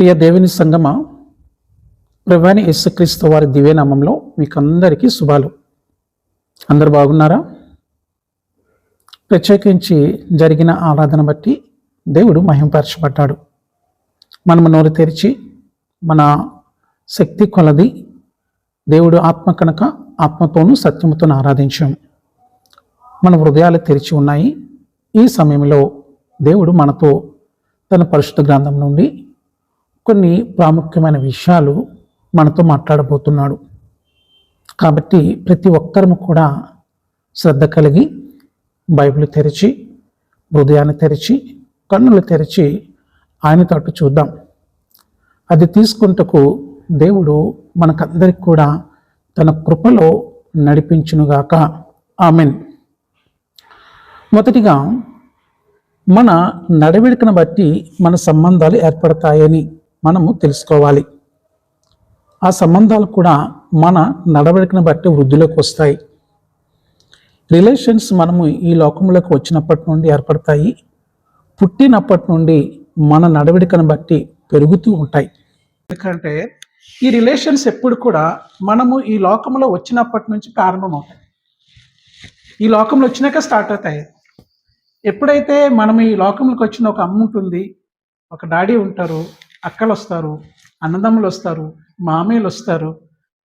ప్రియ దేవుని సంగమ, ప్రభువైన యేసుక్రీస్తు వారి దివ్యనామంలో మీకు అందరికీ శుభాలు. అందరు బాగున్నారా? ప్రత్యేకించి జరిగిన ఆరాధన బట్టి దేవుడు మహింపరచబడ్డాడు. మనము నోరు తెరిచి మన శక్తి కొలది దేవుడు ఆత్మ కనుక ఆత్మతోనూ సత్యముతోనూ ఆరాధించాము. మన హృదయాలు తెరిచి ఉన్నాయి. ఈ సమయంలో దేవుడు మనతో తన పరిశుద్ధ గ్రంథం నుండి కొన్ని ప్రాముఖ్యమైన విషయాలు మనతో మాట్లాడబోతున్నాడు. కాబట్టి ప్రతి ఒక్కరము కూడా శ్రద్ధ కలిగి బైబిల్ తెరిచి, హృదయాన్ని తెరిచి, కన్నులు తెరిచి ఆయన తట్టు చూద్దాం. అది తీసుకుంటకు దేవుడు మనకందరికి కూడా తన కృపలో నడిపించునుగాక. ఆమెన్. మొదటిగా, మన నడవడికను బట్టి మన సంబంధాలు ఏర్పడతాయని మనము తెలుసుకోవాలి. ఆ సంబంధాలు కూడా మన నడవడికను బట్టి వృద్ధిలోకి వస్తాయి. రిలేషన్స్ మనము ఈ లోకంలోకి వచ్చినప్పటి నుండి ఏర్పడతాయి. పుట్టినప్పటి నుండి మన నడవడికను బట్టి పెరుగుతూ ఉంటాయి. ఎందుకంటే ఈ రిలేషన్స్ ఎప్పుడు కూడా మనము ఈ లోకంలో వచ్చినప్పటి నుంచి ప్రారంభమవుతాయి. ఈ లోకంలో వచ్చినాక స్టార్ట్ అవుతాయి. ఎప్పుడైతే మనం ఈ లోకంలోకి వచ్చిన ఒక అమ్మ ఉంటుంది, ఒక డాడీ ఉంటారు, అక్కలు వస్తారు, అన్నదమ్ములు వస్తారు, మామయ్యలు వస్తారు.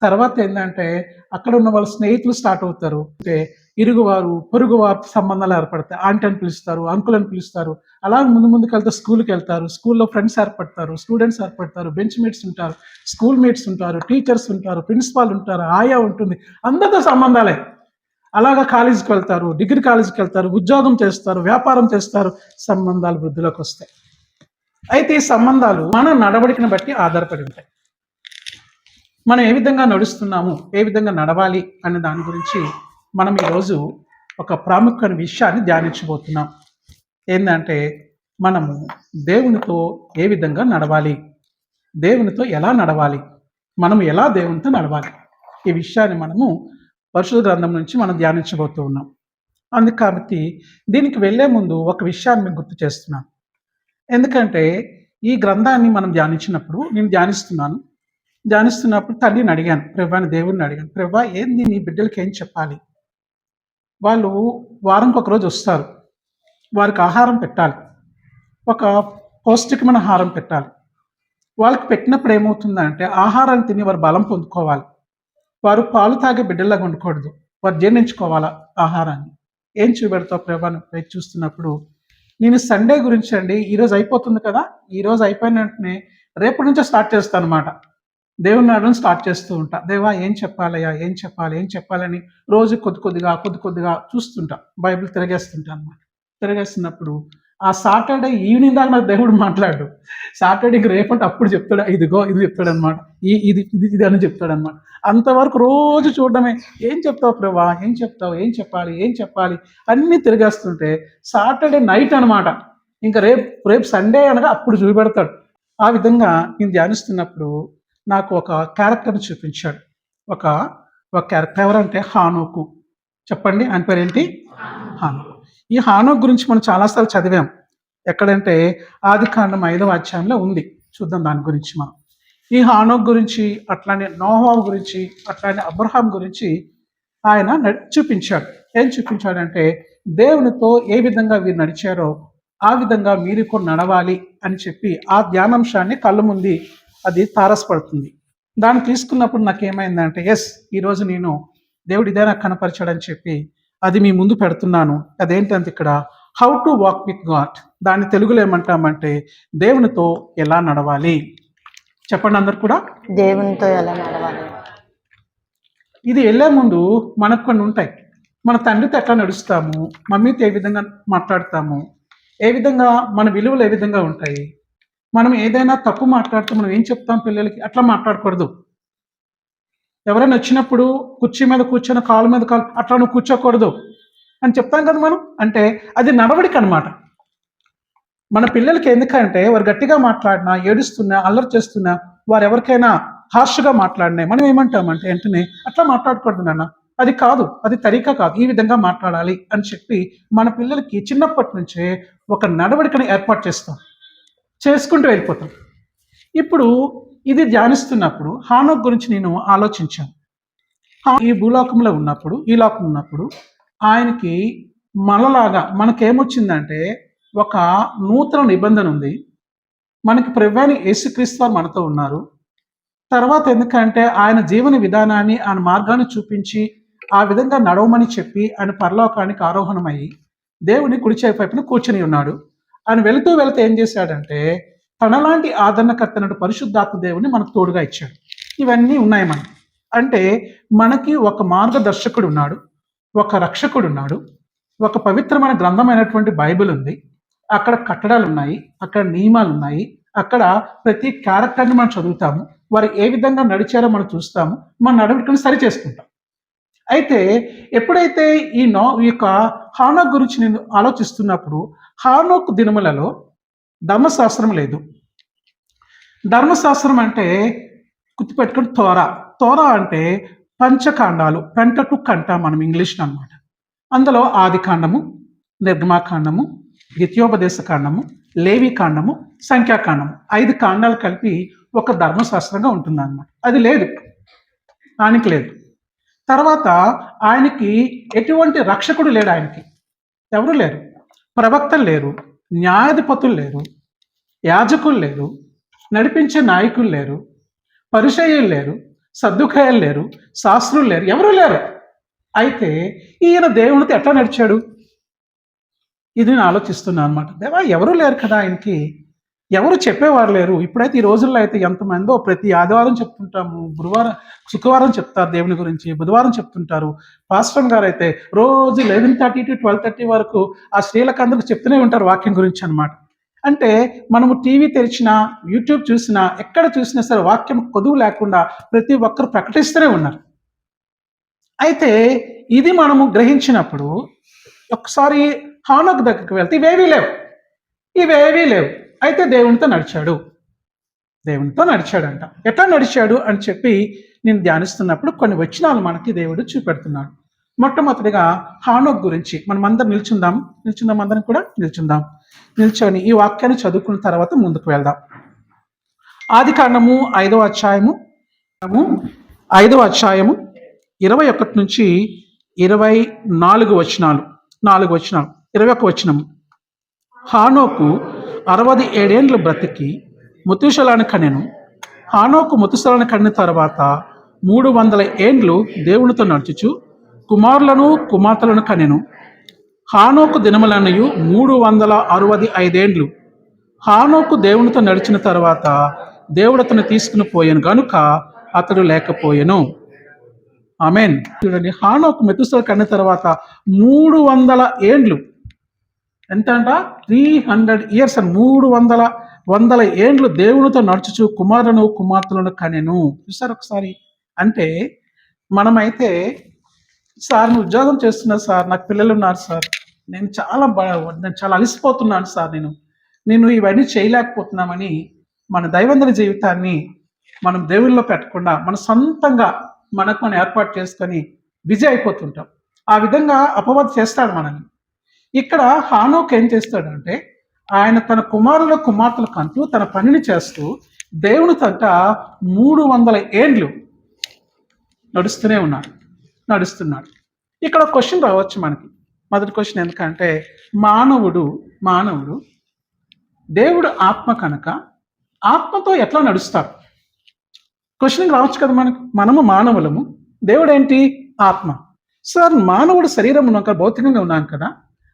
తర్వాత ఏంటంటే అక్కడ ఉన్న వాళ్ళ స్నేహితులు స్టార్ట్ అవుతారు. అంటే ఇరుగువారు, పొరుగువారు సంబంధాలు ఏర్పడతాయి. ఆంటీ అని పిలుస్తారు, అంకుల్ అని పిలుస్తారు. అలా ముందుకు వెళ్తే స్కూల్కి వెళ్తారు. స్కూల్లో ఫ్రెండ్స్ ఏర్పడతారు, స్టూడెంట్స్ ఏర్పడతారు, బెంచ్ మేట్స్ ఉంటారు, స్కూల్ మేట్స్ ఉంటారు, టీచర్స్ ఉంటారు, ప్రిన్సిపాల్ ఉంటారు, ఆయా ఉంటుంది. అందరితో సంబంధాలే. అలాగా కాలేజీకి వెళ్తారు, డిగ్రీ కాలేజీకి వెళ్తారు, ఉద్యోగం చేస్తారు, వ్యాపారం చేస్తారు, సంబంధాలు వృద్ధిలోకి వస్తాయి. అయితే ఈ సంబంధాలు మన నడవడికను బట్టి ఆధారపడి ఉంటాయి. మనం ఏ విధంగా నడుస్తున్నాము, ఏ విధంగా నడవాలి అనే దాని గురించి మనం ఈరోజు ఒక ప్రాముఖ్యమైన విషయాన్ని ధ్యానించబోతున్నాం. ఏంటంటే మనము దేవునితో ఏ విధంగా నడవాలి, దేవునితో ఎలా నడవాలి, మనం ఎలా దేవునితో నడవాలి, ఈ విషయాన్ని మనము పరిశుద్ధ గ్రంథం నుంచి మనం ధ్యానించబోతూ ఉన్నాం. అందుకు కాబట్టి దీనికి వెళ్ళే ముందు ఒక విషయాన్ని మీకు గుర్తు చేస్తున్నాను. ఎందుకంటే ఈ గ్రంథాన్ని మనం ధ్యానించినప్పుడు, నేను ధ్యానిస్తున్నప్పుడు తల్లిని అడిగాను, ప్రభువాని దేవుడిని అడిగాను, ప్రభువా ఏంది నీ బిడ్డలకి ఏం చెప్పాలి? వాళ్ళు వారంకి ఒక రోజు వస్తారు, వారికి ఆహారం పెట్టాలి, ఒక పౌష్టికమైన ఆహారం పెట్టాలి. వాళ్ళకి పెట్టినప్పుడు ఏమవుతుందంటే ఆహారాన్ని తిని వారు బలం పొందుకోవాలి. వారు పాలు తాగే బిడ్డల్లాగా ఉండకూడదు, వారు జీర్ణించుకోవాలా ఆహారాన్ని. ఏం చూపెడతావు ప్రభాని వేచి చూస్తున్నప్పుడు, నేను సండే గురించి అండి, ఈరోజు అయిపోతుంది కదా, ఈరోజు అయిపోయిన వెంటనే రేపటి నుంచే స్టార్ట్ చేస్తాను అనమాట. దేవుని నాడని స్టార్ట్ చేస్తూ ఉంటా. దేవా ఏం చెప్పాలయ్యా, ఏం చెప్పాలని రోజు కొద్ది కొద్దిగా చూస్తుంటా, బైబిల్ తిరగేస్తుంటా అనమాట. తిరగేస్తున్నప్పుడు ఆ సాటర్డే ఈవినింగ్ దాకా నాకు దేవుడు మాట్లాడు. సాటర్డేకి రేపంటే అప్పుడు చెప్తాడు, ఇదిగో ఇది చెప్తాడు అనమాట, ఇది అని చెప్తాడు అనమాట. అంతవరకు రోజు చూడడమే, ఏం చెప్తావు ప్రభా, ఏం చెప్పాలి అన్నీ తిరిగేస్తుంటే సాటర్డే నైట్ అనమాట, ఇంకా రేపు సండే అనగా అప్పుడు చూపెడతాడు. ఆ విధంగా నేను ధ్యానిస్తున్నప్పుడు నాకు ఒక క్యారెక్టర్ని చూపించాడు. ఒక క్యారెక్టర్ ఎవరంటే హానోకు. చెప్పండి, ఆయన పేరేంటి? హానోకు. ఈ హానోకు గురించి మనం చాలాసార్లు చదివాం. ఎక్కడంటే ఆదికాండం 5వ అధ్యాయంలో ఉంది. చూద్దాం దాని గురించి మనం. ఈ హానోకు గురించి, అట్లానే నోహా గురించి, అట్లానే అబ్రహాం గురించి ఆయన చూపించాడు. ఏం చూపించాడంటే దేవునితో ఏ విధంగా వీరు నడిచారో ఆ విధంగా మీరు కూడా నడవాలి అని చెప్పి ఆ ధ్యానాంశాన్ని కళ్ళ ముందు అది తారసపడుతుంది. దాన్ని తీసుకున్నప్పుడు నాకు ఏమైందంటే, ఈరోజు నేను దేవుడు ఇదే నాకు కనపరిచాడని చెప్పి అది మీ ముందు పెడుతున్నాను. అదేంటంటే ఇక్కడ how to walk with God, దాన్ని తెలుగులో ఏమంటామంటే దేవునితో ఎలా నడవాలి. చెప్పండి అందరు కూడా, దేవునితో ఎలా నడవాలి. ఇది వెళ్ళే ముందు మనకు కొన్ని ఉంటాయి. మన తండ్రితో ఎట్లా నడుస్తాము, మమ్మీతో ఏ విధంగా మాట్లాడతాము, ఏ విధంగా మన విలువలు ఏ విధంగా ఉంటాయి. మనం ఏదైనా తప్పు మాట్లాడితే మనం ఏం చెప్తాం పిల్లలకి, అట్లా మాట్లాడకూడదు. ఎవరైనా వచ్చినప్పుడు కుర్చీ మీద కూర్చొని కాలు మీద కాలు అట్లా నువ్వు కూర్చోకూడదు అని చెప్తాం కదా మనం. అంటే అది నడవడిక అనమాట. మన పిల్లలకి ఎందుకంటే వారు గట్టిగా మాట్లాడినా, ఏడుస్తున్నా, అల్లరి చేస్తున్నా, వారు ఎవరికైనా హార్ష్గా మాట్లాడినా మనం ఏమంటామంటే వెంటనే అట్లా మాట్లాడకూడదు నాన్న, అది కాదు, అది తరీకా కాదు, ఈ విధంగా మాట్లాడాలి అని చెప్పి మన పిల్లలకి చిన్నప్పటి నుంచే ఒక నడవడికను ఏర్పాటు చేసుకుంటూ వెళ్ళిపోతాం. ఇప్పుడు ఇది ధ్యానిస్తున్నప్పుడు హానోక్ గురించి నేను ఆలోచించాను. ఈ భూలోకంలో ఉన్నప్పుడు, ఈ లోకం ఉన్నప్పుడు ఆయనకి మనలాగా మనకేమొచ్చిందంటే ఒక నూతన నిబంధన ఉంది. మనకి ప్రభువైన యేసుక్రీస్తు వారు మనతో ఉన్నారు. తర్వాత ఎందుకంటే ఆయన జీవన విధానాన్ని, ఆయన మార్గాన్ని చూపించి, ఆ విధంగా నడవమని చెప్పి ఆయన పరలోకానికి ఆరోహణమయ్యి దేవుని కుడి చేతి వైపున కూర్చొని ఉన్నాడు. ఆయన వెళుతూ వెళుతూ ఏం చేశాడంటే తనలాంటి ఆదరణకర్తనటు పరిశుద్ధాత్మ దేవుని మనకు తోడుగా ఇచ్చాడు. ఇవన్నీ ఉన్నాయి మనకి. అంటే మనకి ఒక మార్గదర్శకుడు ఉన్నాడు, ఒక రక్షకుడు ఉన్నాడు, ఒక పవిత్రమైన గ్రంథమైనటువంటి బైబిల్ ఉంది. అక్కడ కట్టడాలు ఉన్నాయి, అక్కడ నియమాలు ఉన్నాయి, అక్కడ ప్రతి క్యారెక్టర్ని మనం చదువుతాము, వారు ఏ విధంగా నడిచారో మనం చూస్తాము, మన నడవడికను సరి చేసుకుంటాం. అయితే ఎప్పుడైతే ఈ యొక్క హానోక్ గురించి నేను ఆలోచిస్తున్నప్పుడు హానోక్ దినములలో ధర్మశాస్త్రం లేదు. ధర్మశాస్త్రం అంటే గుర్తుపెట్టుకుని తోరా అంటే పంచకాండాలు, పెంటటుక్ అంటాం మనం ఇంగ్లీష్లో అనమాట. అందులో ఆది కాండము, నిర్గమాకాండము, ద్వితీయోపదేశ కాండము, లేవి కాండము, సంఖ్యాకాండము 5 కాండాలు కలిపి ఒక ధర్మశాస్త్రంగా ఉంటుంది అన్నమాట. అది లేదు, ఆయనకి లేదు. తర్వాత ఆయనకి ఎటువంటి రక్షకుడు లేడు. ఆయనకి ఎవరు లేరు, ప్రవక్తలు లేరు, న్యాయాధిపతులు లేరు, యాజకులు లేరు, నడిపించే నాయకులు లేరు, పరిసయ్యులు లేరు, సద్దుకాయలు లేరు, శాస్త్రులు లేరు, ఎవరు లేరు. అయితే ఈయన దేవునితో ఎట్లా నడిచాడు? ఇది నేను ఆలోచిస్తున్నాను అనమాట. దేవా, ఎవరు లేరు కదా ఆయనకి, ఎవరు చెప్పేవారు లేరు. ఇప్పుడైతే ఈ రోజుల్లో అయితే ఎంతమందో ప్రతి ఆదివారం చెప్తుంటాము, శుక్రవారం చెప్తారు దేవుని గురించి, బుధవారం చెప్తుంటారు. పాస్టర్ గారు అయితే రోజు 11:30 to 12:30 వరకు ఆ స్త్రీలకు అందరికి చెప్తూనే ఉంటారు వాక్యం గురించి అనమాట. అంటే మనము టీవీ తెరిచినా, యూట్యూబ్ చూసినా, ఎక్కడ చూసినా సరే వాక్యం కొదువు లేకుండా ప్రతి ఒక్కరు ప్రకటిస్తూనే ఉన్నారు. అయితే ఇది మనము గ్రహించినప్పుడు ఒకసారి హానోక్ దగ్గరికి వెళ్తే ఇవేవీ లేవు. అయితే దేవునితో నడిచాడంట. ఎట్లా నడిచాడు అని చెప్పి నేను ధ్యానిస్తున్నప్పుడు కొన్ని వచనాలు మనకి దేవుడు చూపెడుతున్నాడు. మొట్టమొదటిగా హానోక్ గురించి మనం అందరం నిల్చుందాం, అందరం కూడా నిల్చొని ఈ వాక్యాన్ని చదువుకున్న తర్వాత ముందుకు వెళ్దాం. ఆది కాండము 5వ అధ్యాయము 21 నుంచి 24 వచనాలు, 21 వచనము. హానోకు 67 ఏండ్లు బ్రతికి మెతూషెలను కనెను. హానోకు మెతూషెలను కనిన తర్వాత 300 ఏండ్లు దేవునితో నడుచుచు కుమారులను కుమార్తెలను కనెను. హానోకు దినములన్నయు 365 ఏండ్లు. హానోకు దేవునితో నడిచిన తర్వాత దేవుడు అతను తీసుకుని పోయాను గనుక అతడు లేకపోయెను. ఆమేన్. చూడండి, హానోకు మెతూషెల కన్న తర్వాత 300 ఏండ్లు, ఎంత అంట? 300 years అని 300 ఏండ్లు దేవునితో నడుచుచు కుమారులను కుమార్తెలను కనెను. చూసారు ఒకసారి? అంటే మనమైతే, సార్ నేను ఉద్యోగం చేస్తున్నా సార్, నాకు పిల్లలు ఉన్నారు సార్, నేను చాలా అలసిపోతున్నాను సార్, నేను ఇవన్నీ చేయలేకపోతున్నామని మన దైనందిన జీవితాన్ని మనం దేవుళ్ళలో పెట్టకుండా మన సొంతంగా మనకు మనం ఏర్పాటు చేసుకొని బిజీ అయిపోతుంటాం. ఆ విధంగా అపవాది చేస్తాడు మనల్ని. ఇక్కడ హానోక్ ఏం చేస్తాడంటే ఆయన తన కుమారుల కుమార్తెల కంటూ తన పనిని చేస్తూ దేవుని తంట 300 ఏండ్లు నడుస్తున్నాడు. ఇక్కడ క్వశ్చన్ రావచ్చు మనకి. మొదటి క్వశ్చన్ ఎందుకంటే మానవుడు దేవుడు ఆత్మ కనుక ఆత్మతో ఎట్లా నడుస్తాడు? క్వశ్చన్ రావచ్చు కదా మనము మానవులము, దేవుడు ఏంటి? ఆత్మ. సార్, మానవుడు శరీరం ఉన్నాక భౌతికంగా ఉన్నాం కదా,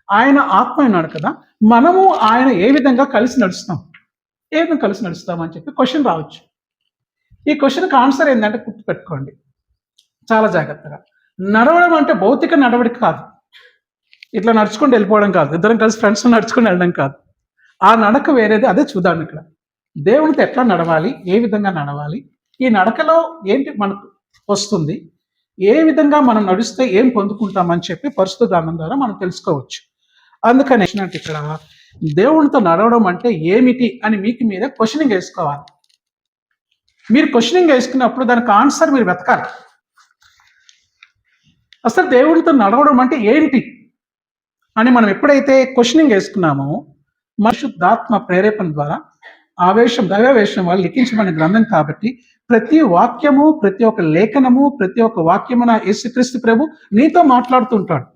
ఆయన ఆత్మ ఉన్నాడు కదా, మనము ఆయన ఏ విధంగా కలిసి నడుస్తాం అని చెప్పి క్వశ్చన్ రావచ్చు. ఈ క్వశ్చన్కి ఆన్సర్ ఏంటంటే గుర్తుపెట్టుకోండి చాలా జాగ్రత్తగా. నడవడం అంటే భౌతిక నడవడిక కాదు, ఇట్లా నడుచుకుంటూ వెళ్ళిపోవడం కాదు, ఇద్దరం కలిసి ఫ్రెండ్స్ నడుచుకుని వెళ్ళడం కాదు. ఆ నడక వేరేది, అదే చూద్దాం. ఇక్కడ దేవునితో ఎట్లా నడవాలి, ఏ విధంగా నడవాలి, ఈ నడకలో ఏంటి మనకు వస్తుంది, ఏ విధంగా మనం నడిస్తే ఏం పొందుకుంటామని చెప్పి పరిశుద్ధ గ్రంథం ద్వారా మనం తెలుసుకోవచ్చు. అందుకని ఇక్కడ దేవునితో నడవడం అంటే ఏమిటి అని మీకు మీరే క్వశ్చనింగ్ వేసుకోవాలి. మీరు క్వశ్చనింగ్ వేసుకున్నప్పుడు దానికి ఆన్సర్ మీరు వెతకాలి. అసలు దేవునితో నడవడం అంటే ఏంటి అని మనం ఎప్పుడైతే క్వశ్చనింగ్ వేసుకున్నామో పరిశుద్ధాత్మ ప్రేరేపణ ద్వారా ఆవేశం దైవావేశం వాళ్ళు లిఖించబడిన గ్రంథం కాబట్టి ప్రతి వాక్యము, ప్రతి ఒక్క లేఖనము, ప్రతి ఒక్క వాక్యమున యేసుక్రీస్తు ప్రభు నీతో మాట్లాడుతుంటాడు.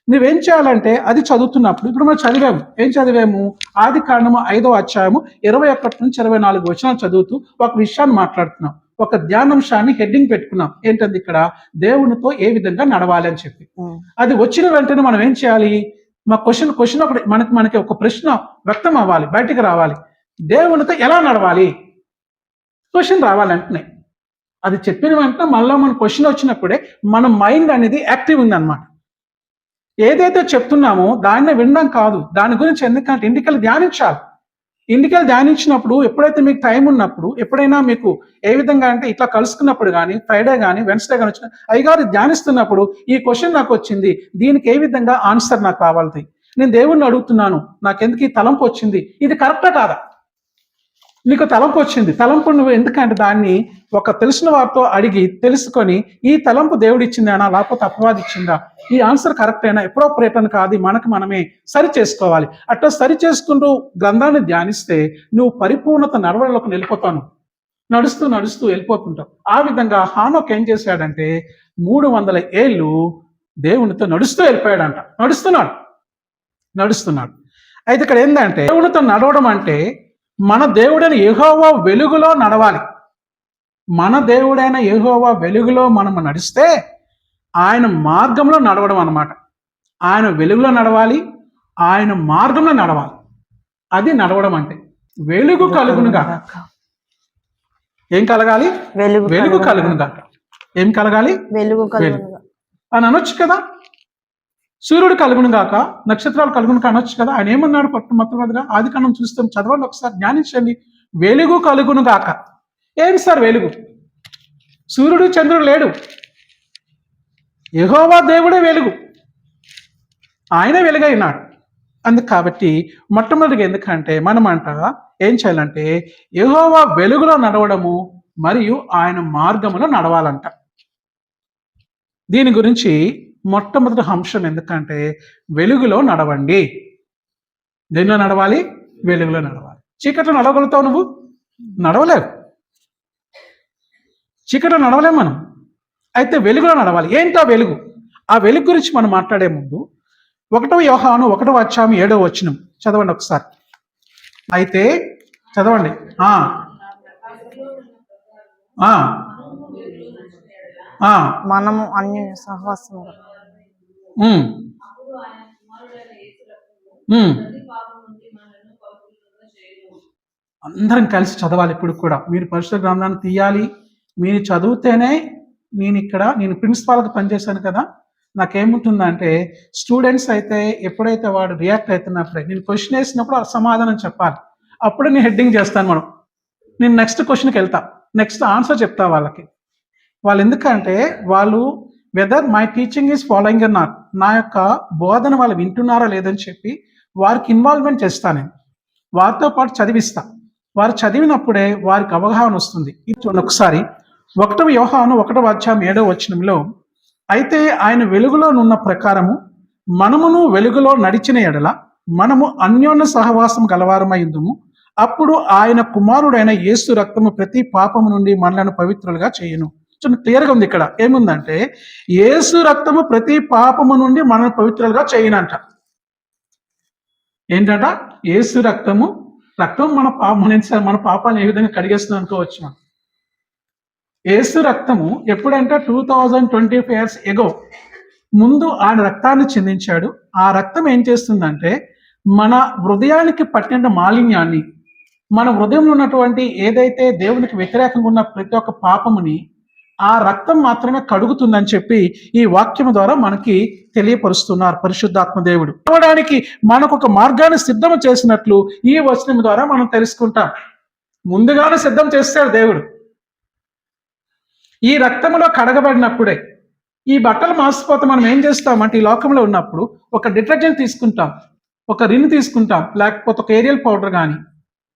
నువ్వేం చేయాలంటే అది చదువుతున్నప్పుడు, ఇప్పుడు మనం చదివాము, ఏం చదివాము? ఆది కాండము 5వ అధ్యాయము 21 నుంచి 24 వచనాలు చదువుతూ ఒక విషయాన్ని మాట్లాడుతున్నాం. ఒక ధ్యానాంశాన్ని హెడ్డింగ్ పెట్టుకున్నాం. ఏంటంది ఇక్కడ? దేవునితో ఏ విధంగా నడవాలి అని చెప్పి. అది వచ్చిన వెంటనే మనం ఏం చేయాలి? మా క్వశ్చన్ ఒకటి, మనకి ఒక ప్రశ్న వ్యక్తం అవ్వాలి, బయటికి రావాలి. దేవునితో ఎలా నడవాలి? క్వశ్చన్ రావాలంటనే అది చెప్పిన వెంటనే మళ్ళీ మన క్వశ్చన్ వచ్చినప్పుడే మన మైండ్ అనేది యాక్టివ్ ఉందన్నమాట. ఏదైతే చెప్తున్నామో దాన్ని వినడం కాదు, దాని గురించి ఎందుకంటే ఇంటికెళ్ళి ధ్యానించాలి. ఇంటికెళ్ళి ధ్యానించినప్పుడు ఎప్పుడైతే మీకు టైం ఉన్నప్పుడు, ఎప్పుడైనా మీకు ఏ విధంగా అంటే ఇట్లా కలుసుకున్నప్పుడు కానీ, ఫ్రైడే కానీ, వెన్స్డే కానీ వచ్చిన అయ్యగారు ధ్యానిస్తున్నప్పుడు ఈ క్వశ్చన్ నాకు వచ్చింది, దీనికి ఏ విధంగా ఆన్సర్ నాకు కావాలి, నేను దేవుణ్ణి అడుగుతున్నాను, నాకెందుకు ఈ తలంపు వచ్చింది, ఇది కరెక్టా కాదా? నీకు తలంపు వచ్చింది, తలంపు నువ్వు ఎందుకంటే దాన్ని ఒక తెలిసిన వారితో అడిగి తెలుసుకొని, ఈ తలంపు దేవుడు ఇచ్చిందేనా లేకపోతే అపవాది ఇచ్చిందా, ఈ ఆన్సర్ కరెక్ట్ అయినా ఎప్రోప్రియేట్ అని కాదు, మనమే సరి చేసుకోవాలి. అట్లా సరి చేసుకుంటూ గ్రంథాన్ని ధ్యానిస్తే నువ్వు పరిపూర్ణత నడవడిలోకి వెళ్ళిపోతాను, నడుస్తూ నడుస్తూ వెళ్ళిపోతుంటావు. ఆ విధంగా హానోక్ ఏం చేశాడంటే 300 ఏళ్ళు దేవునితో నడుస్తూ వెళ్ళిపోయాడంట. నడుస్తున్నాడు. అయితే ఇక్కడ ఏంటంటే దేవునితో నడవడం అంటే మన దేవుడైన యెహోవా వెలుగులో నడవాలి. మన దేవుడైన యెహోవా వెలుగులో మనము నడిస్తే ఆయన మార్గంలో నడవడం అన్నమాట. ఆయన వెలుగులో నడవాలి, ఆయన మార్గంలో నడవాలి. అది నడవడం అంటే. వెలుగు కలుగునుగా. ఏం కలగాలి? వెలుగు కలుగునుగా. ఏం కలగాలి? వెలుగు అని అనొచ్చు కదా. సూర్యుడు కలుగును గాక, నక్షత్రాలు కలుగును అనొచ్చు కదా. ఆయన ఏమన్నాడు మొట్టమొదటిగా? ఆది కాండం చూస్తాం, చదవండి ఒకసారి, ధ్యానించండి. వెలుగు కలుగును గాక. ఏంటి సార్ వెలుగు? సూర్యుడు చంద్రుడు లేడు, యెహోవా దేవుడే వెలుగు, ఆయనే వెలుగైనాడు. అందుకు కాబట్టి మొట్టమొదటిగా ఎందుకంటే మనమంట ఏం చేయాలంటే యెహోవా వెలుగులో నడవడము మరియు ఆయన మార్గములో నడవాలంట. దీని గురించి మొట్టమొదటి అంశం ఎందుకంటే వెలుగులో నడవండి. దేనిలో నడవాలి? వెలుగులో నడవాలి. చీకట్లో నడవగలుగుతావు నువ్వు? నడవలేవు. చీకట్లో నడవలేము మనం. అయితే వెలుగులో నడవాలి. ఏంటో వెలుగు? ఆ వెలుగు గురించి మనం మాట్లాడే ముందు 1 యోహాను 1వ అధ్యాయం 7వ వచనం చదవండి ఒకసారి. అయితే చదవండి. మనము అన్ని సహవాసము అందరం కలిసి చదవాలి. ఇప్పుడు కూడా మీరు పరిశుద్ధ గ్రంథాన్ని తీయాలి. మీరు చదివితేనే నేను ప్రిన్సిపాల్గా పనిచేశాను కదా, నాకేముంటుందంటే స్టూడెంట్స్ అయితే ఎప్పుడైతే వాడు రియాక్ట్ అవుతున్నప్పుడే నేను క్వశ్చన్ వేసినప్పుడు ఆ సమాధానం చెప్పాలి. అప్పుడే నేను హెడ్డింగ్ చేస్తాను. నేను నెక్స్ట్ క్వశ్చన్కి వెళ్తా, నెక్స్ట్ ఆన్సర్ చెప్తా వాళ్ళకి. వాళ్ళు ఎందుకంటే వాళ్ళు whether my teaching is following or not, నా యొక్క బోధన వాళ్ళు వింటున్నారా లేదని చెప్పి వారికి ఇన్వాల్వ్మెంట్ చేస్తాను. నేను వారితో పాటు చదివిస్తా. వారు చదివినప్పుడే వారికి అవగాహన వస్తుంది. ఇది చూడండి ఒకసారి. 1 యోహాను 1వ అధ్యాయం 7వ వచనంలో, అయితే ఆయన వెలుగులో నున్న ప్రకారము మనమును వెలుగులో నడిచిన ఎడల మనము అన్యోన్య సహవాసం గలవారమై ఉందుము. అప్పుడు ఆయన కుమారుడైన యేసు రక్తము ప్రతి పాపము నుండి మనలను పవిత్రులుగా చేయును. చూడండి, క్లియర్గా ఉంది. ఇక్కడ ఏముందంటే యేసు రక్తము ప్రతి పాపము నుండి మనల్ని పవిత్రులుగా చేయునంట. ఏంటంట? యేసు రక్తం మన పాపాలను ఏ విధంగా కడిగేస్తుంది అనుకోవచ్చు మనం. యేసు రక్తము ఎప్పుడంటే 2025 years ఎగో ముందు ఆయన రక్తాన్ని చెందించాడు. ఆ రక్తం ఏం చేస్తుందంటే మన హృదయానికి పట్టిన మాలిన్యాన్ని, మన హృదయంలో ఉన్నటువంటి ఏదైతే దేవునికి వ్యతిరేకంగా ఉన్న ప్రతి ఒక్క పాపముని ఆ రక్తం మాత్రమే కడుగుతుందని చెప్పి ఈ వాక్యం ద్వారా మనకి తెలియపరుస్తున్నారు పరిశుద్ధాత్మ దేవుడు. నడవడానికి మనకు ఒక మార్గాన్ని సిద్ధం చేసినట్లు ఈ వచనం ద్వారా మనం తెలుసుకుంటాం. ముందుగానే సిద్ధం చేస్తాడు దేవుడు. ఈ రక్తంలో కడగబడినప్పుడే ఈ బట్టలు మాసిపోతే మనం ఏం చేస్తామంటే ఈ లోకంలో ఉన్నప్పుడు ఒక డిటర్జెంట్ తీసుకుంటాం, ఒక రిన్ తీసుకుంటాం, లేకపోతే ఒక ఏరియల్ పౌడర్ కానీ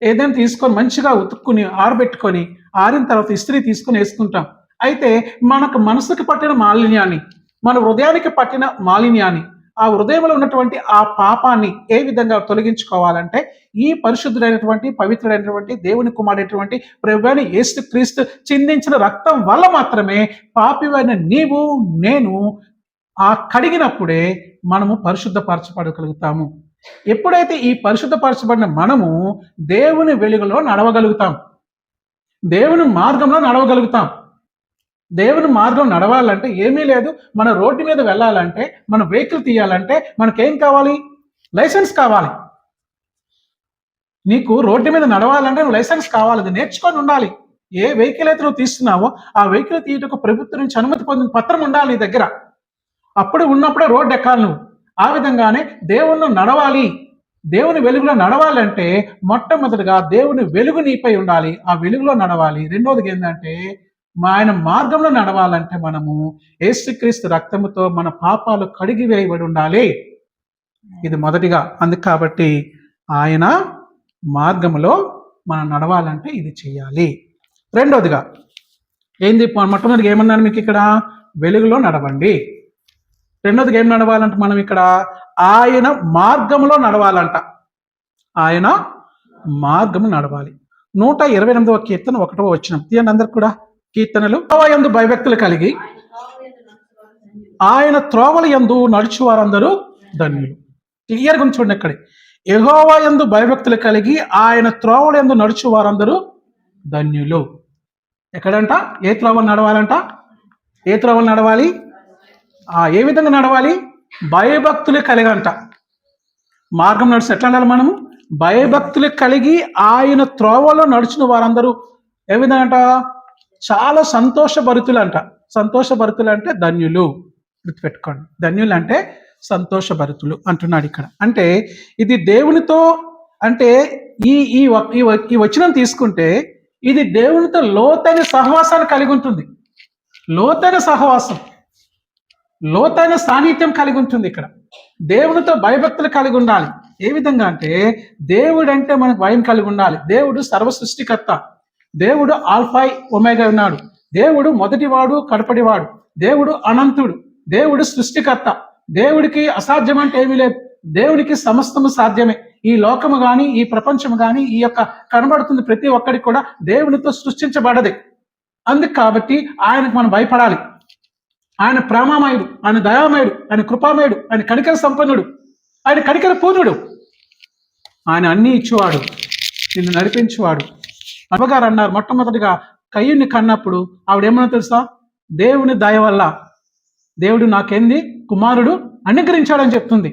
ఏదైనా తీసుకొని మంచిగా ఉతుక్కుని ఆరబెట్టుకొని ఆరిన తర్వాత ఇస్త్రీ తీసుకొని వేసుకుంటాం. అయితే మనకు మనసుకి పట్టిన మాలిన్యాన్ని, మన హృదయానికి పట్టిన మాలిన్యాన్ని, ఆ హృదయంలో ఉన్నటువంటి ఆ పాపాన్ని ఏ విధంగా తొలగించుకోవాలంటే ఈ పరిశుద్ధుడైనటువంటి పవిత్రుడైనటువంటి దేవుని కుమారుడైనటువంటి ప్రభువైన యేసుక్రీస్తు చిందించిన రక్తం వల్ల మాత్రమే పాపివైన నీవు నేను ఆ కడిగినప్పుడే మనము పరిశుద్ధపరచబడగలుగుతాము. ఎప్పుడైతే ఈ పరిశుద్ధపరచబడిన మనము దేవుని వెలుగులో నడవగలుగుతాం, దేవుని మార్గంలో నడవగలుగుతాం. దేవుని మార్గం నడవాలంటే ఏమీ లేదు. మన రోడ్డు మీద వెళ్ళాలంటే, మన వెహికల్ తీయాలంటే మనకేం కావాలి? లైసెన్స్ కావాలి. నీకు రోడ్డు మీద నడవాలంటే నువ్వు లైసెన్స్ కావాలి, అది నేర్చుకొని ఉండాలి. ఏ వెహికల్ అయితే నువ్వు తీస్తున్నావో ఆ వెహికల్ తీయటకు ప్రభుత్వం నుంచి అనుమతి పొందిన పత్రం ఉండాలి నీ దగ్గర. అప్పుడు ఉన్నప్పుడే రోడ్డు ఎక్కాలి నువ్వు. ఆ విధంగానే దేవుళ్ళు నడవాలి. దేవుని వెలుగులో నడవాలంటే మొట్టమొదటిగా దేవుని వెలుగు నీపై ఉండాలి, ఆ వెలుగులో నడవాలి. రెండోదిగా ఏంటంటే ఆయన మార్గంలో నడవాలంటే మనము యేసుక్రీస్తు రక్తముతో మన పాపాలు కడిగి వేయబడి ఉండాలి. ఇది మొదటిగా. అందుకు కాబట్టి ఆయన మార్గములో మనం నడవాలంటే ఇది చేయాలి. రెండోదిగా ఏంది? మొట్టమొదటిగా ఏమన్నాను మీకు ఇక్కడ? వెలుగులో నడవండి. రెండోదిగా ఏం నడవాలంట మనం ఇక్కడ? ఆయన మార్గంలో నడవాలంట. ఆయన మార్గము నడవాలి. 128వ కీర్తన 1వ వచనం తీయండి అందరు కూడా. కీర్తనలు, యెహోవా యందు భయభక్తులు కలిగి ఆయన త్రోవల యందు నడుచు వారందరూ ధన్యులు. క్లియర్గా చూడండి అక్కడ. యెహోవా యందు భయభక్తులు కలిగి ఆయన త్రోవల యందు నడుచు వారందరూ ధన్యులు. ఎక్కడంట? ఏ త్రోవలు నడవాలంట? ఏ త్రోవలు నడవాలి? ఏ విధంగా నడవాలి? భయభక్తులు కలిగంట. మార్గం నడిచి ఎట్లా నడాలి మనము? భయభక్తులు కలిగి ఆయన త్రోవలో నడుచిన వారందరూ ఏ విధంగా అంట? చాలా సంతోషభరితులు అంట. సంతోషభరితులు అంటే ధన్యులు. గుర్తుపెట్టుకోండి, ధన్యులు అంటే సంతోషభరితులు అంటున్నాడు ఇక్కడ. అంటే ఇది దేవునితో, అంటే ఈ ఈ ఈ వచనం తీసుకుంటే ఇది దేవునితో లోతైన సహవాసాన్ని కలిగి ఉంటుంది. లోతైన సహవాసం, లోతైన సాన్నిధ్యం కలిగి ఉంటుంది. ఇక్కడ దేవునితో భయభక్తులు కలిగి ఉండాలి. ఏ విధంగా అంటే దేవుడు అంటే మనకు భయం కలిగి ఉండాలి. దేవుడు సర్వ సృష్టికర్త, దేవుడు ఆల్ఫా ఒమేగా ఉన్నాడు, దేవుడు మొదటివాడు కడపటివాడు, దేవుడు అనంతుడు, దేవుడు సృష్టికర్త. దేవుడికి అసాధ్యం అంటే ఏమీ లేదు. దేవుడికి సమస్తము సాధ్యమే. ఈ లోకము కానీ, ఈ ప్రపంచము కానీ, ఈ యొక్క కనబడుతుంది ప్రతి ఒక్కడికి కూడా దేవునితో సృష్టించబడది. అందుకు కాబట్టి ఆయనకు మనం భయపడాలి. ఆయన ప్రేమమయుడు, ఆయన దయామయుడు, ఆయన కృపామయుడు, ఆయన కనికర సంపన్నుడు, ఆయన కనికర పూర్ణుడు, ఆయన అన్నీ ఇచ్చేవాడు, నిన్ను నడిపించేవాడు. అమ్మగారు అన్నారు మొట్టమొదటిగా కయ్యూని కన్నప్పుడు ఆవిడేమన్నా తెలుసా? దేవుని దయ వల్ల దేవుడు నాకేంది కుమారుడు అనుగ్రహించాడని చెప్తుంది.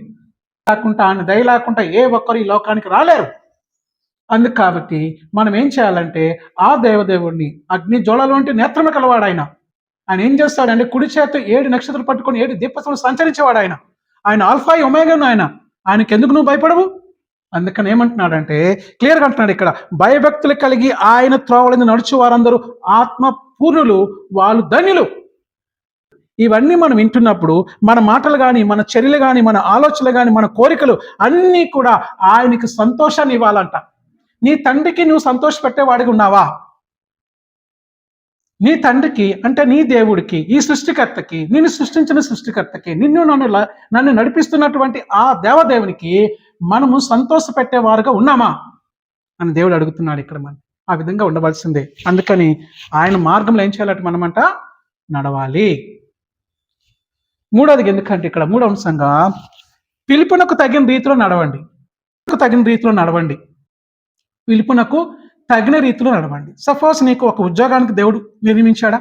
లేకుండా ఆయన దయ లేకుండా ఏ ఒక్కరు ఈ లోకానికి రాలేరు. అందుకు కాబట్టి మనం ఏం చేయాలంటే ఆ దేవదేవుడిని అగ్ని జ్వాలల వంటి నేత్రము కలవాడు ఆయన. ఆయన ఏం చేస్తాడంటే కుడి చేత 7 నక్షత్రాలు పట్టుకొని 7 దీపస్తులు సంచరించేవాడు ఆయన. ఆయన ఆల్ఫా ఒమేగాను ఆయన. ఆయనకి ఎందుకు నువ్వు భయపడవు? అందుకని ఏమంటున్నాడంటే క్లియర్గా అంటున్నాడు ఇక్కడ, భయభక్తులు కలిగి ఆయన త్రోవలని నడుచు వారందరూ ఆత్మ పూర్ణులు, వాళ్ళు ధన్యులు. ఇవన్నీ మనం వింటున్నప్పుడు మన మాటలు కానీ, మన చర్యలు కానీ, మన ఆలోచనలు కానీ, మన కోరికలు అన్నీ కూడా ఆయనకి సంతోషాన్ని ఇవ్వాలంట. నీ తండ్రికి నువ్వు సంతోష పెట్టేవాడిగా ఉన్నావా? నీ తండ్రికి అంటే నీ దేవుడికి, ఈ సృష్టికర్తకి, నిన్ను సృష్టించిన సృష్టికర్తకి, నన్ను నడిపిస్తున్నటువంటి ఆ దేవదేవునికి మనము సంతోష పెట్టేవారుగా ఉన్నామా అని దేవుడు అడుగుతున్నాడు ఇక్కడ. మనం ఆ విధంగా ఉండవలసిందే. అందుకని ఆయన మార్గంలో ఏం చేయాలంటే మనమంట నడవాలి. మూడోది ఎందుకంటే ఇక్కడ మూడో అంశంగా పిలుపునకు తగిన రీతిలో నడవండి. తగిన రీతిలో నడవండి. పిలుపునకు తగిన రీతిలో నడవండి. సపోజ్ నీకు ఒక ఉద్యోగానికి దేవుడు నిర్మించాడా?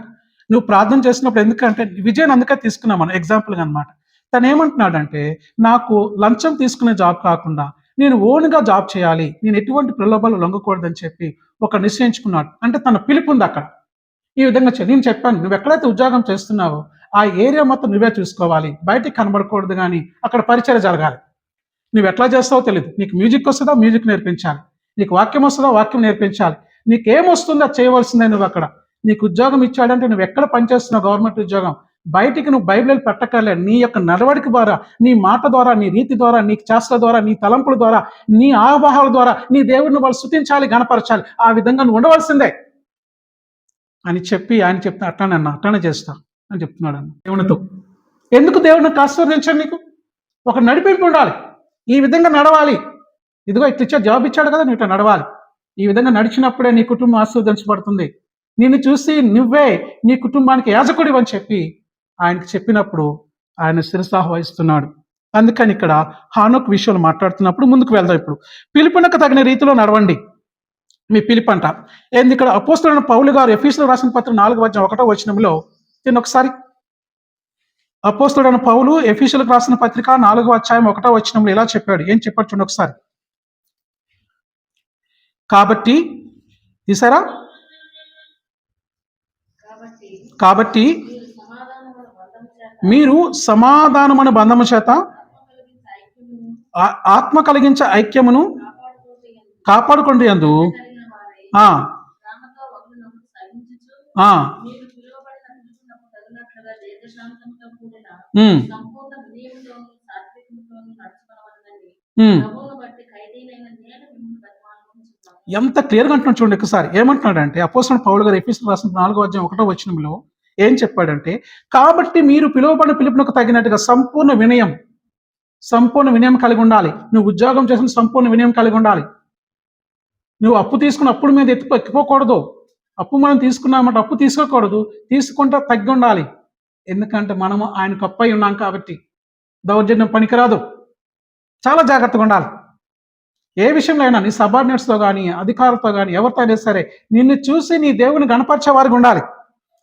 నువ్వు ప్రార్థన చేసినప్పుడు, ఎందుకంటే విజయన్ అందుకే తీసుకున్నాం మనం ఎగ్జాంపుల్గా అనమాట. తను ఏమంటున్నాడంటే నాకు లంచం తీసుకునే జాబ్ కాకుండా నేను ఓన్గా జాబ్ చేయాలి, నేను ఎటువంటి ప్రలోభాలు లొంగకూడదని చెప్పి ఒక నిశ్చయించుకున్నాడు. అంటే తన పిలుపు ఉంది అక్కడ. ఈ విధంగా నేను చెప్పాను, నువ్వు ఎక్కడైతే ఉద్యోగం చేస్తున్నావో ఆ ఏరియా మొత్తం నువ్వే చూసుకోవాలి, బయటికి కనబడకూడదు, కానీ అక్కడ పరిచయం జరగాలి. నువ్వు ఎట్లా చేస్తావో తెలియదు. నీకు మ్యూజిక్ వస్తుందో మ్యూజిక్ నేర్పించాలి, నీకు వాక్యం వస్తుందో వాక్యం నేర్పించాలి, నీకేమొస్తుందో అది చేయవలసిందే. నువ్వు అక్కడ నీకు ఉద్యోగం ఇచ్చాడంటే నువ్వు ఎక్కడ పనిచేస్తున్నావు గవర్నమెంట్ ఉద్యోగం, బయటికి నువ్వు బైబిల్ పెట్టకలే. నీ యొక్క నడవడిక ద్వారా, నీ మాట ద్వారా, నీ రీతి ద్వారా, నీ చేష్టల ద్వారా, నీ తలంపుల ద్వారా, నీ ఆవాహాల ద్వారా నీ దేవుడిని వాళ్ళు స్తుతించాలి, గణపరచాలి. ఆ విధంగా నువ్వు ఉండవలసిందే అని చెప్పి ఆయన చెప్తా అట్లానే చేస్తా అని చెప్తున్నాడు అన్న దేవునితో. ఎందుకు దేవుడిని ఆశీర్వదించాడు? నీకు ఒక నడిపింపు ఉండాలి. ఈ విధంగా నడవాలి. ఇదిగో ఇట్లా ఇచ్చా జాబ్ ఇచ్చాడు కదా, నువ్వు ఇట్లా నడవాలి. ఈ విధంగా నడిచినప్పుడే నీ కుటుంబం ఆశీర్వదించబడుతుంది. నిన్ను చూసి నువ్వే నీ కుటుంబానికి యాజకుడివి అని చెప్పి ఆయనకి చెప్పినప్పుడు ఆయన శిరసాహ్వహిస్తున్నాడు. అందుకని ఇక్కడ హానోక్ విషయాలు మాట్లాడుతున్నప్పుడు ముందుకు వెళ్దాం. ఇప్పుడు పిలుపునకు తగిన రీతిలో నడవండి. మీ పిలుపు అంట ఏంది? ఇక్కడ అపోస్తలుడైన పౌలు గారు ఎఫెసీయులకు రాసిన పత్రిక 4:1 దీన్ని ఒకసారి. అపోస్తలుడైన పౌలు ఎఫెసీయులకు రాసిన పత్రిక 4:1 ఇలా చెప్పాడు. ఏం చెప్పాడు చూడండి ఒకసారి. కాబట్టి తీసారా? కాబట్టి మీరు సమాధానమైన బంధము చేత ఆత్మ కలిగించే ఐక్యమును కాపాడుకోండి అందు ఎంత క్లియర్గా అంటున్నాడు చూడండి ఒకసారి. ఏమంటున్నాడంటే అపోస్తలుడైన పౌలు గారు ఎఫెసీయులకు రాసిన 4:1 ఏం చెప్పాడంటే, కాబట్టి మీరు పిలువబడిన పిలుపునకు తగినట్టుగా సంపూర్ణ వినయం కలిగి ఉండాలి. నువ్వు ఉద్యోగం చేసిన సంపూర్ణ వినయం కలిగి ఉండాలి. నువ్వు అప్పు తీసుకున్న అప్పుడు మీద ఎత్తిపోకూడదు. అప్పు మనం తీసుకున్నామంటే అప్పు తీసుకోకూడదు. తీసుకుంటే తగ్గి ఉండాలి. ఎందుకంటే మనము ఆయనకు అప్పై ఉన్నాం కాబట్టి. దౌర్జన్యం పనికిరాదు. చాలా జాగ్రత్తగా ఉండాలి. ఏ విషయంలో అయినా నీ సబార్డినేట్స్తో కానీ అధికారులతో కానీ ఎవరితో అయినా సరే నిన్ను చూసి నీ దేవుని గణపరిచే వారికి ఉండాలి.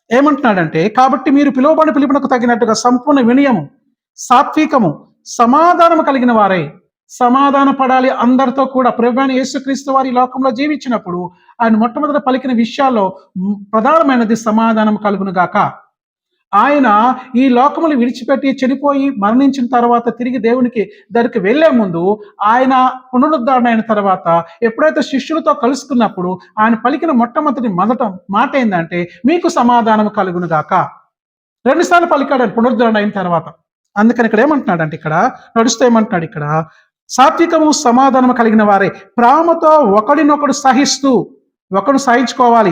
ఏమంటున్నాడంటే, కాబట్టి మీరు పిలువబడిన పిలుపునకు తగినట్టుగా సంపూర్ణ వినయము, సాత్వికము, సమాధానము కలిగిన వారై సమాధాన పడాలి అందరితో కూడా. ప్రభువైన యేసుక్రీస్తు వారి లోకంలో జీవించినప్పుడు ఆయన మొట్టమొదట పలికిన విషయాల్లో ప్రధానమైనది సమాధానం కలుగును గాక. ఆయన ఈ లోకములు విడిచిపెట్టి చనిపోయి మరణించిన తర్వాత తిరిగి దేవునికి దగ్గరికి వెళ్లే ముందు ఆయన పునరుద్ధరణ అయిన తర్వాత ఎప్పుడైతే శిష్యులతో కలుసుకున్నప్పుడు ఆయన పలికిన మొట్టమొదటి మాట ఏంటంటే, మీకు సమాధానం కలుగును గాక. 2 సార్లు పలికాడు ఆయన పునరుద్ధరణ అయిన తర్వాత. అందుకని ఇక్కడ ఏమంటున్నాడంటే, ఇక్కడ నడుస్తూ ఏమంటున్నాడు, ఇక్కడ సాత్వికము సమాధానము కలిగిన వారే ప్రేమతో ఒకడినొకడు సహిస్తూ, ఒకడు సహించుకోవాలి.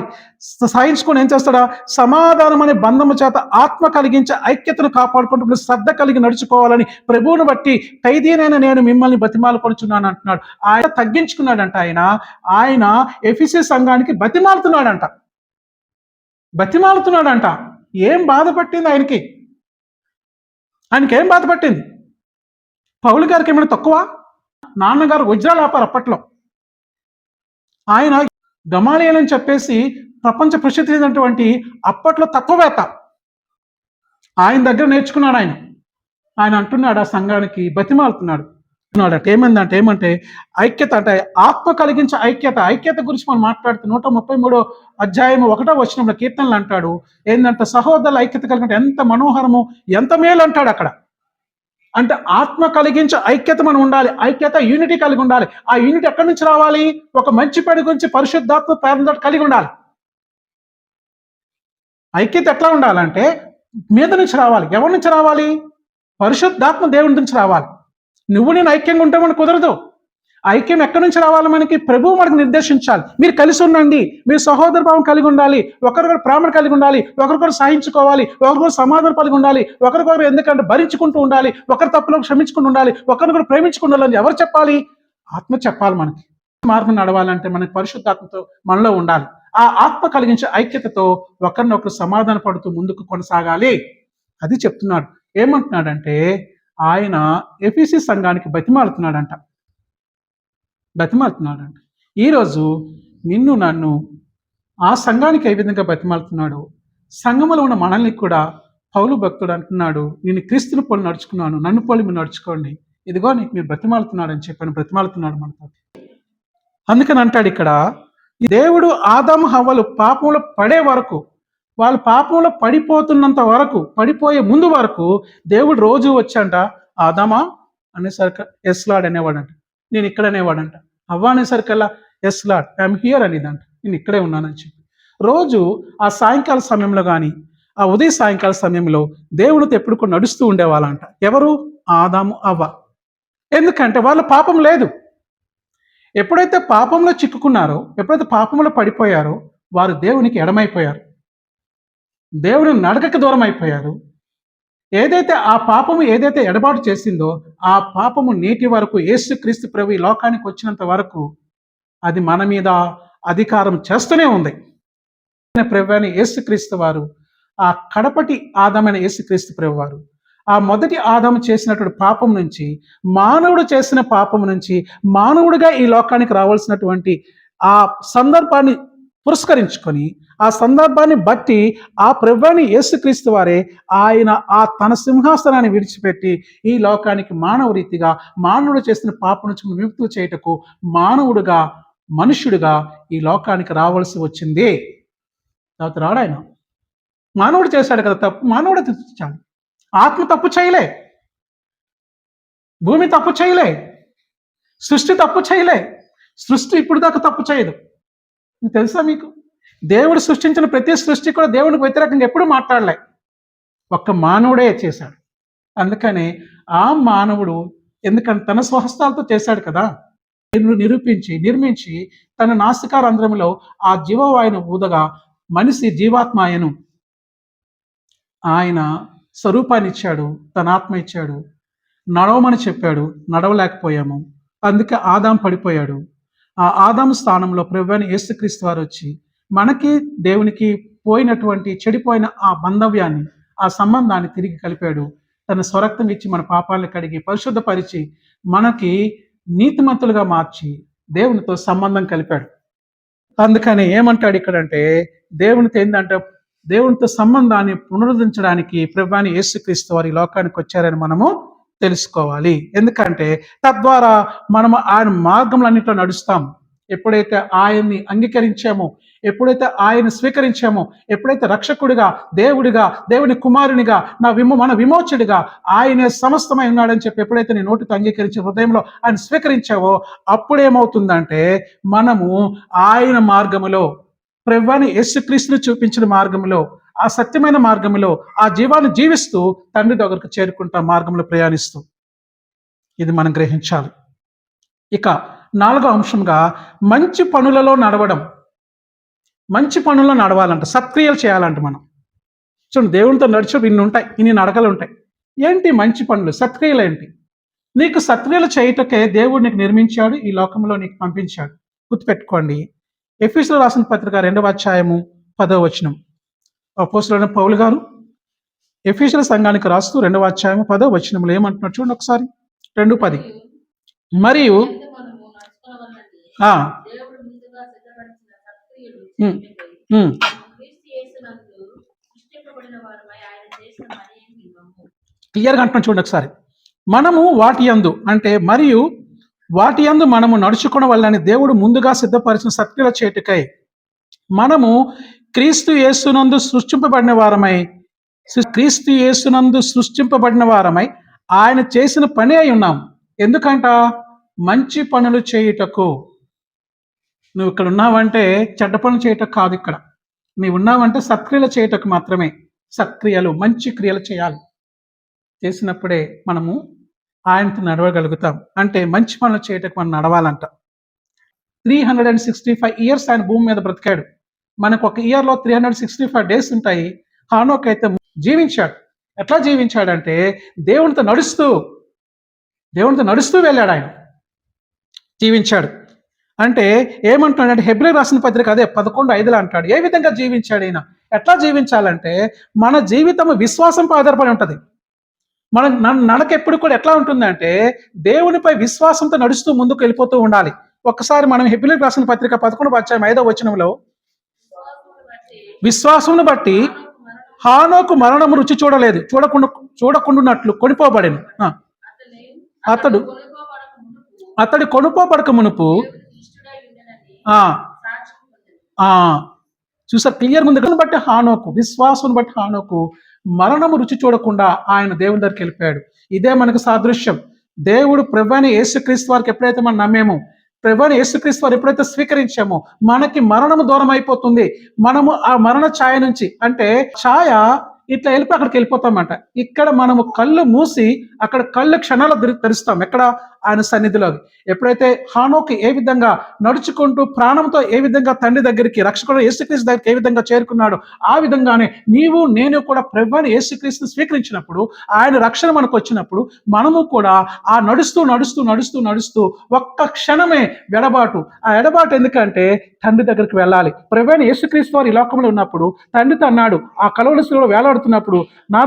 సహించుకొని ఏం చేస్తాడా? సమాధానం అనే బంధము చేత ఆత్మ కలిగించే ఐక్యతను కాపాడుకుంటూ శ్రద్ధ కలిగి నడుచుకోవాలని ప్రభువును బట్టి ఖైదీనైన నేను మిమ్మల్ని బతిమాలుకొనుచున్నాను అంటున్నాడు. ఆయన తగ్గించుకున్నాడంట. ఆయన ఎఫెసీ సంఘానికి బతిమాలుతున్నాడంట. ఏం బాధ పట్టింది ఆయనకి? ఏం బాధ పట్టింది? పౌలు గారికి ఏమైనా తక్కువ? నాన్నగారు వజ్రాలు ఆపారు అప్పట్లో. ఆయన గమాలియల్ అని చెప్పేసి ప్రపంచ ప్రసిద్ధి అయినటువంటి అప్పట్లో తత్వవేత్త. ఆయన దగ్గర నేర్చుకున్నాడు. ఆయన అంటున్నాడు ఆ సంఘానికి బతిమాలుతున్నాడు. ఏమంటే ఐక్యత అంటే ఆత్మ కలిగించే ఐక్యత గురించి మనం మాట్లాడుతూ 133 కీర్తనలు అంటాడు. ఏంటంటే సహోదరుల ఐక్యత కలిగిన ఎంత మనోహరము, ఎంత మేలు అంటాడు అక్కడ. అంటే ఆత్మ కలిగించే ఐక్యత మనం ఉండాలి. ఐక్యత యూనిటీ కలిగి ఉండాలి. ఆ యూనిటీ ఎక్కడి నుంచి రావాలి? ఒక మంచి పని గురించి పరిశుద్ధాత్మ ప్రేరణ కలిగి ఉండాలి. ఐక్యత ఎట్లా ఉండాలంటే మీద నుంచి రావాలి. ఎవరి నుంచి రావాలి? పరిశుద్ధాత్మ దేవుడి నుంచి రావాలి. నువ్వు నేను ఐక్యంగా ఉంటే మనకు కుదరదు. ఐక్యం ఎక్కడి నుంచి రావాలి? మనకి ప్రభువు మనకు నిర్దేశించాలి. మీరు కలిసి ఉండండి, మీరు సహోదర భావం కలిగి ఉండాలి, ఒకరికొకరు ప్రేమ కలిగి ఉండాలి, ఒకరికొకరు సహించుకోవాలి, ఒకరికొకరు సమాధానం కలిగి ఉండాలి, ఒకరికొకరు ఎందుకంటే భరించుకుంటూ ఉండాలి, ఒకరి తప్పులకు క్షమించుకుంటూ ఉండాలి, ఒకరికొకరు ప్రేమించుకుండాలని ఎవరు చెప్పాలి? ఆత్మ చెప్పాలి. మనకి మార్గం నడవాలంటే మనకి పరిశుద్ధాత్మతో మనలో ఉండాలి. ఆ ఆత్మ కలిగించే ఐక్యతతో ఒకరినొకరు సమాధాన పడుతూ ముందుకు కొనసాగాలి. అది చెప్తున్నాడు. ఏమంటున్నాడంటే ఆయన ఎఫెసీ సంఘానికి బతిమాలుతున్నాడంట. ఈరోజు నిన్ను నన్ను ఆ సంఘానికి ఏ విధంగా బతిమాలుతున్నాడు, సంఘములో ఉన్న మనల్ని కూడా పౌలు భక్తుడు అంటున్నాడు, నేను క్రీస్తుని పోలి నడుచుకున్నాను, నన్ను పోలి మీరు నడుచుకోండి, ఇదిగో నీకు మీరు బ్రతిమాలుతున్నాడు అని చెప్పని బ్రతిమాలుతున్నాడు మనతో. అందుకని అంటాడు ఇక్కడ, దేవుడు ఆదాము హవ్వలు పాపంలో పడే వరకు, వాళ్ళు పాపంలో పడిపోతున్నంత వరకు, పడిపోయే ముందు వరకు దేవుడు రోజు వచ్చంట, ఆదామా అనేసరికి ఎస్ లార్డ్ అనేవాడంట, నేను ఇక్కడ అనేవాడంట. అవ్వ అనేసరికల్లా ఎస్ లార్డ్ ఐఎమ్ హియర్ అనేదంట, నేను ఇక్కడే ఉన్నానని చెప్పి. రోజు ఆ సాయంకాల సమయంలో కానీ ఆ ఉదయ సాయంకాల సమయంలో దేవుడితో ఎప్పుడు కూడా నడుస్తూ ఉండేవాళ్ళంట. ఎవరు? ఆదాము అవ్వ. ఎందుకంటే వాళ్ళ పాపం లేదు. ఎప్పుడైతే పాపంలో చిక్కుకున్నారో, ఎప్పుడైతే పాపంలో పడిపోయారో వారు దేవునికి ఎడమైపోయారు, దేవుని నడకకి దూరం అయిపోయారు. ఏదైతే ఆ పాపము ఏదైతే ఎడబాటు చేసిందో ఆ పాపము నేటి వరకు యేసుక్రీస్తు ప్రభు ఈ లోకానికి వచ్చినంత వరకు అది మన మీద అధికారం చేస్తూనే ఉంది. ప్రభు అయిన యేసుక్రీస్తు వారు, ఆ కడపటి ఆదామైన యేసుక్రీస్తు ప్రభు వారు, ఆ మొదటి ఆదాము చేసినటువంటి పాపం నుంచి, మానవుడు చేసిన పాపం నుంచి మానవుడిగా ఈ లోకానికి రావాల్సినటువంటి ఆ సందర్భాన్ని పురస్కరించుకొని, ఆ సందర్భాన్ని బట్టి ఆ ప్రభువైన యేసుక్రీస్తు వారే ఆయన ఆ తన సింహాసనాన్ని విడిచిపెట్టి ఈ లోకానికి మానవ రీతిగా మానవుడు చేసిన పాపం నుంచి విముక్తి చేయుటకు మానవుడుగా మనుష్యుడిగా ఈ లోకానికి రావాల్సి వచ్చింది. తర్వాత రాడాయన మానవుడు చేశాడు కదా తప్పు, మానవుడు తెచ్చాడు. ఆత్మ తప్పు చేయలే, భూమి తప్పు చేయలే, సృష్టి తప్పు చేయలే. సృష్టి ఇప్పుడు దాకా తప్పు చేయదు. మీకు తెలుసా? మీకు దేవుడు సృష్టించిన ప్రతి సృష్టి కూడా దేవునికి వ్యతిరేకంగా ఎప్పుడు మాట్లాడలే. ఒక్క మానవుడే చేశాడు. అందుకని ఆ మానవుడు, ఎందుకంటే తన స్వహస్తాలతో చేశాడు కదా, నిర్మించి తన నాసికారంధ్రంలో ఆ జీవవాయును ఊదగా మనిషి జీవాత్మాయను ఆయన స్వరూపాన్ని ఇచ్చాడు, తన ఆత్మ ఇచ్చాడు. నడవమని చెప్పాడు, నడవలేకపోయాము. అందుకే ఆదాం పడిపోయాడు. ఆ ఆదాము స్థానంలో ప్రభువైన యేసుక్రీస్తు వారు వచ్చి మనకి దేవునికి పోయినటువంటి చెడిపోయిన ఆ బంధవ్యాన్ని, ఆ సంబంధాన్ని తిరిగి కలిపాడు. తన స్వరక్తం ఇచ్చి మన పాపాలను కడిగి పరిశుద్ధపరిచి మనకి నీతిమంతులుగా మార్చి దేవునితో సంబంధం కలిపాడు. అందుకని ఏమంటాడు ఇక్కడంటే, దేవునితో ఏంటంటే దేవునితో సంబంధాన్ని పునరుద్ధరించడానికి ప్రభువైన యేసుక్రీస్తు వారి లోకానికి వచ్చారని మనము తెలుసుకోవాలి. ఎందుకంటే తద్వారా మనము ఆయన మార్గములన్నింటిలో నడుస్తాం. ఎప్పుడైతే ఆయన్ని అంగీకరించామో, ఎప్పుడైతే ఆయన స్వీకరించామో, ఎప్పుడైతే రక్షకుడిగా, దేవుడిగా, దేవుని కుమారునిగా, మన విమోచకుడిగా ఆయనే సమస్తమై ఉన్నాడని చెప్పి ఎప్పుడైతే నీ నోటితో అంగీకరించి హృదయంలో ఆయన స్వీకరించావో, అప్పుడేమవుతుందంటే మనము ఆయన మార్గములో, ప్రభువైన యేసుక్రీస్తును చూపించిన మార్గంలో, ఆ సత్యమైన మార్గంలో, ఆ జీవాన్ని జీవిస్తూ తండ్రి దగ్గరకు చేరుకుంటాం, మార్గంలో ప్రయాణిస్తూ. ఇది మనం గ్రహించాలి. ఇక 4వ అంశంగా మంచి పనులలో నడవడం. మంచి పనుల్లో నడవాలంట, సత్క్రియలు చేయాలంట. మనం చూడండి, దేవునితో నడిచి ఇన్ని ఉంటాయి, ఇన్ని నడకలు ఉంటాయి. ఏంటి మంచి పనులు, సత్క్రియలు ఏంటి? నీకు సత్క్రియలు చేయటకే దేవుడు నీకు నిర్మించాడు, ఈ లోకంలో నీకు పంపించాడు. గుర్తుపెట్టుకోండి. ఎఫెసీయులకు రాసిన పత్రిక 2వ అధ్యాయము 10వ వచనం. అపోస్తలుడైన పౌలు గారు ఎఫెసీయుల సంఘానికి రాస్తూ 2వ అధ్యాయము 10వ వచనంలో ఏమంటున్నాడు చూడండి ఒకసారి. 2:10. మరియు క్లియర్గా అంటున్నాడు చూడండి ఒకసారి. మనము వాటి యందు, అంటే మరియు వాటి యందు మనము నడుచుకున్న వల్లని దేవుడు ముందుగా సిద్ధపరిచిన సత్క్రియల చేటుకై మనము క్రీస్తు యేసునందు సృష్టింపబడిన వారమై ఆయన చేసిన పని అయి ఉన్నాం. ఎందుకంట? మంచి పనులు చేయుటకు. నువ్వు ఇక్కడ ఉన్నావంటే చెడ్డ పనులు చేయటకు కాదు. ఇక్కడ నీవు ఉన్నావంటే సత్క్రియలు చేయటకు మాత్రమే. సత్క్రియలు, మంచి క్రియలు చేయాలి. చేసినప్పుడే మనము ఆయనతో నడవగలుగుతాం. అంటే మంచి పనులు చేయటకు మనం నడవాలంట. 365 ఇయర్స్ ఆయన భూమి మీద బ్రతికాడు. మనకు ఒక ఇయర్లో 365 డేస్ ఉంటాయి. హానోక్ అయితే జీవించాడు. ఎట్లా జీవించాడంటే దేవునితో నడుస్తూ వెళ్ళాడు, ఆయన జీవించాడు. అంటే ఏమంటున్నాడంటే హెబ్రీ రాసిన పత్రిక అదే 11:5 అంటాడు. ఏ విధంగా జీవించాడు ఆయన? ఎట్లా జీవించాలంటే మన జీవితం విశ్వాసంపై ఆధారపడి ఉంటుంది. మన నడక ఎప్పుడు కూడా ఎట్లా ఉంటుందంటే దేవునిపై విశ్వాసంతో నడుస్తూ ముందుకు వెళ్ళిపోతూ ఉండాలి. ఒక్కసారి మనం హెబ్రీయులకు రాసిన పత్రిక 11వ అధ్యాయం 5వ వచనంలో, విశ్వాసమును బట్టి హానోకు మరణము రుచి చూడలేదు, చూడకుండానట్లు కొనిపోబడెను. అతడు కొనుపోబడక మునుపు చూసారు క్లియర్ ముందు బట్టి హానోకు, విశ్వాసం బట్టి హానోకు మరణము రుచి చూడకుండా ఆయన దేవుని దగ్గరికి వెళ్ళిపోయాడు. ఇదే మనకు సాదృశ్యం. దేవుడు ప్రభువైన యేసుక్రీస్తు వారికి ఎప్పుడైతే మనం నమ్మేమో, ప్రభువైన యేసుక్రీస్తు వారు ఎప్పుడైతే స్వీకరించామో, మనకి మరణము దూరం అయిపోతుంది. మనము ఆ మరణ ఛాయ నుంచి, అంటే ఛాయ ఇట్లా వెళ్ళిపోయి అక్కడికి వెళ్ళిపోతామంట. ఇక్కడ మనము కళ్ళు మూసి అక్కడ కళ్ళు క్షణాలు తెరుస్తాం. ఎక్కడ? ఆయన సన్నిధిలో. ఎప్పుడైతే హానోకు ఏ విధంగా నడుచుకుంటూ ప్రాణంతో ఏ విధంగా తండ్రి దగ్గరికి, రక్షకుడు యేసుక్రీస్తు దగ్గరికి ఏ విధంగా చేరుకున్నాడో ఆ విధంగానే నీవు నేను కూడా ప్రభువైన యేసుక్రీస్తుని స్వీకరించినప్పుడు, ఆయన రక్షణ మనకు వచ్చినప్పుడు మనము కూడా ఆ నడుస్తూ నడుస్తూ నడుస్తూ నడుస్తూ ఒక్క క్షణమే ఎడబాటు. ఆ ఎడబాటు ఎందుకంటే తండ్రి దగ్గరికి వెళ్ళాలి. ప్రభువైన యేసుక్రీస్తు వారు ఈ లోకంలో ఉన్నప్పుడు తండ్రితో అన్నాడు, ఆ కలువరి శిలువలో వేలాడుతున్నప్పుడు, నా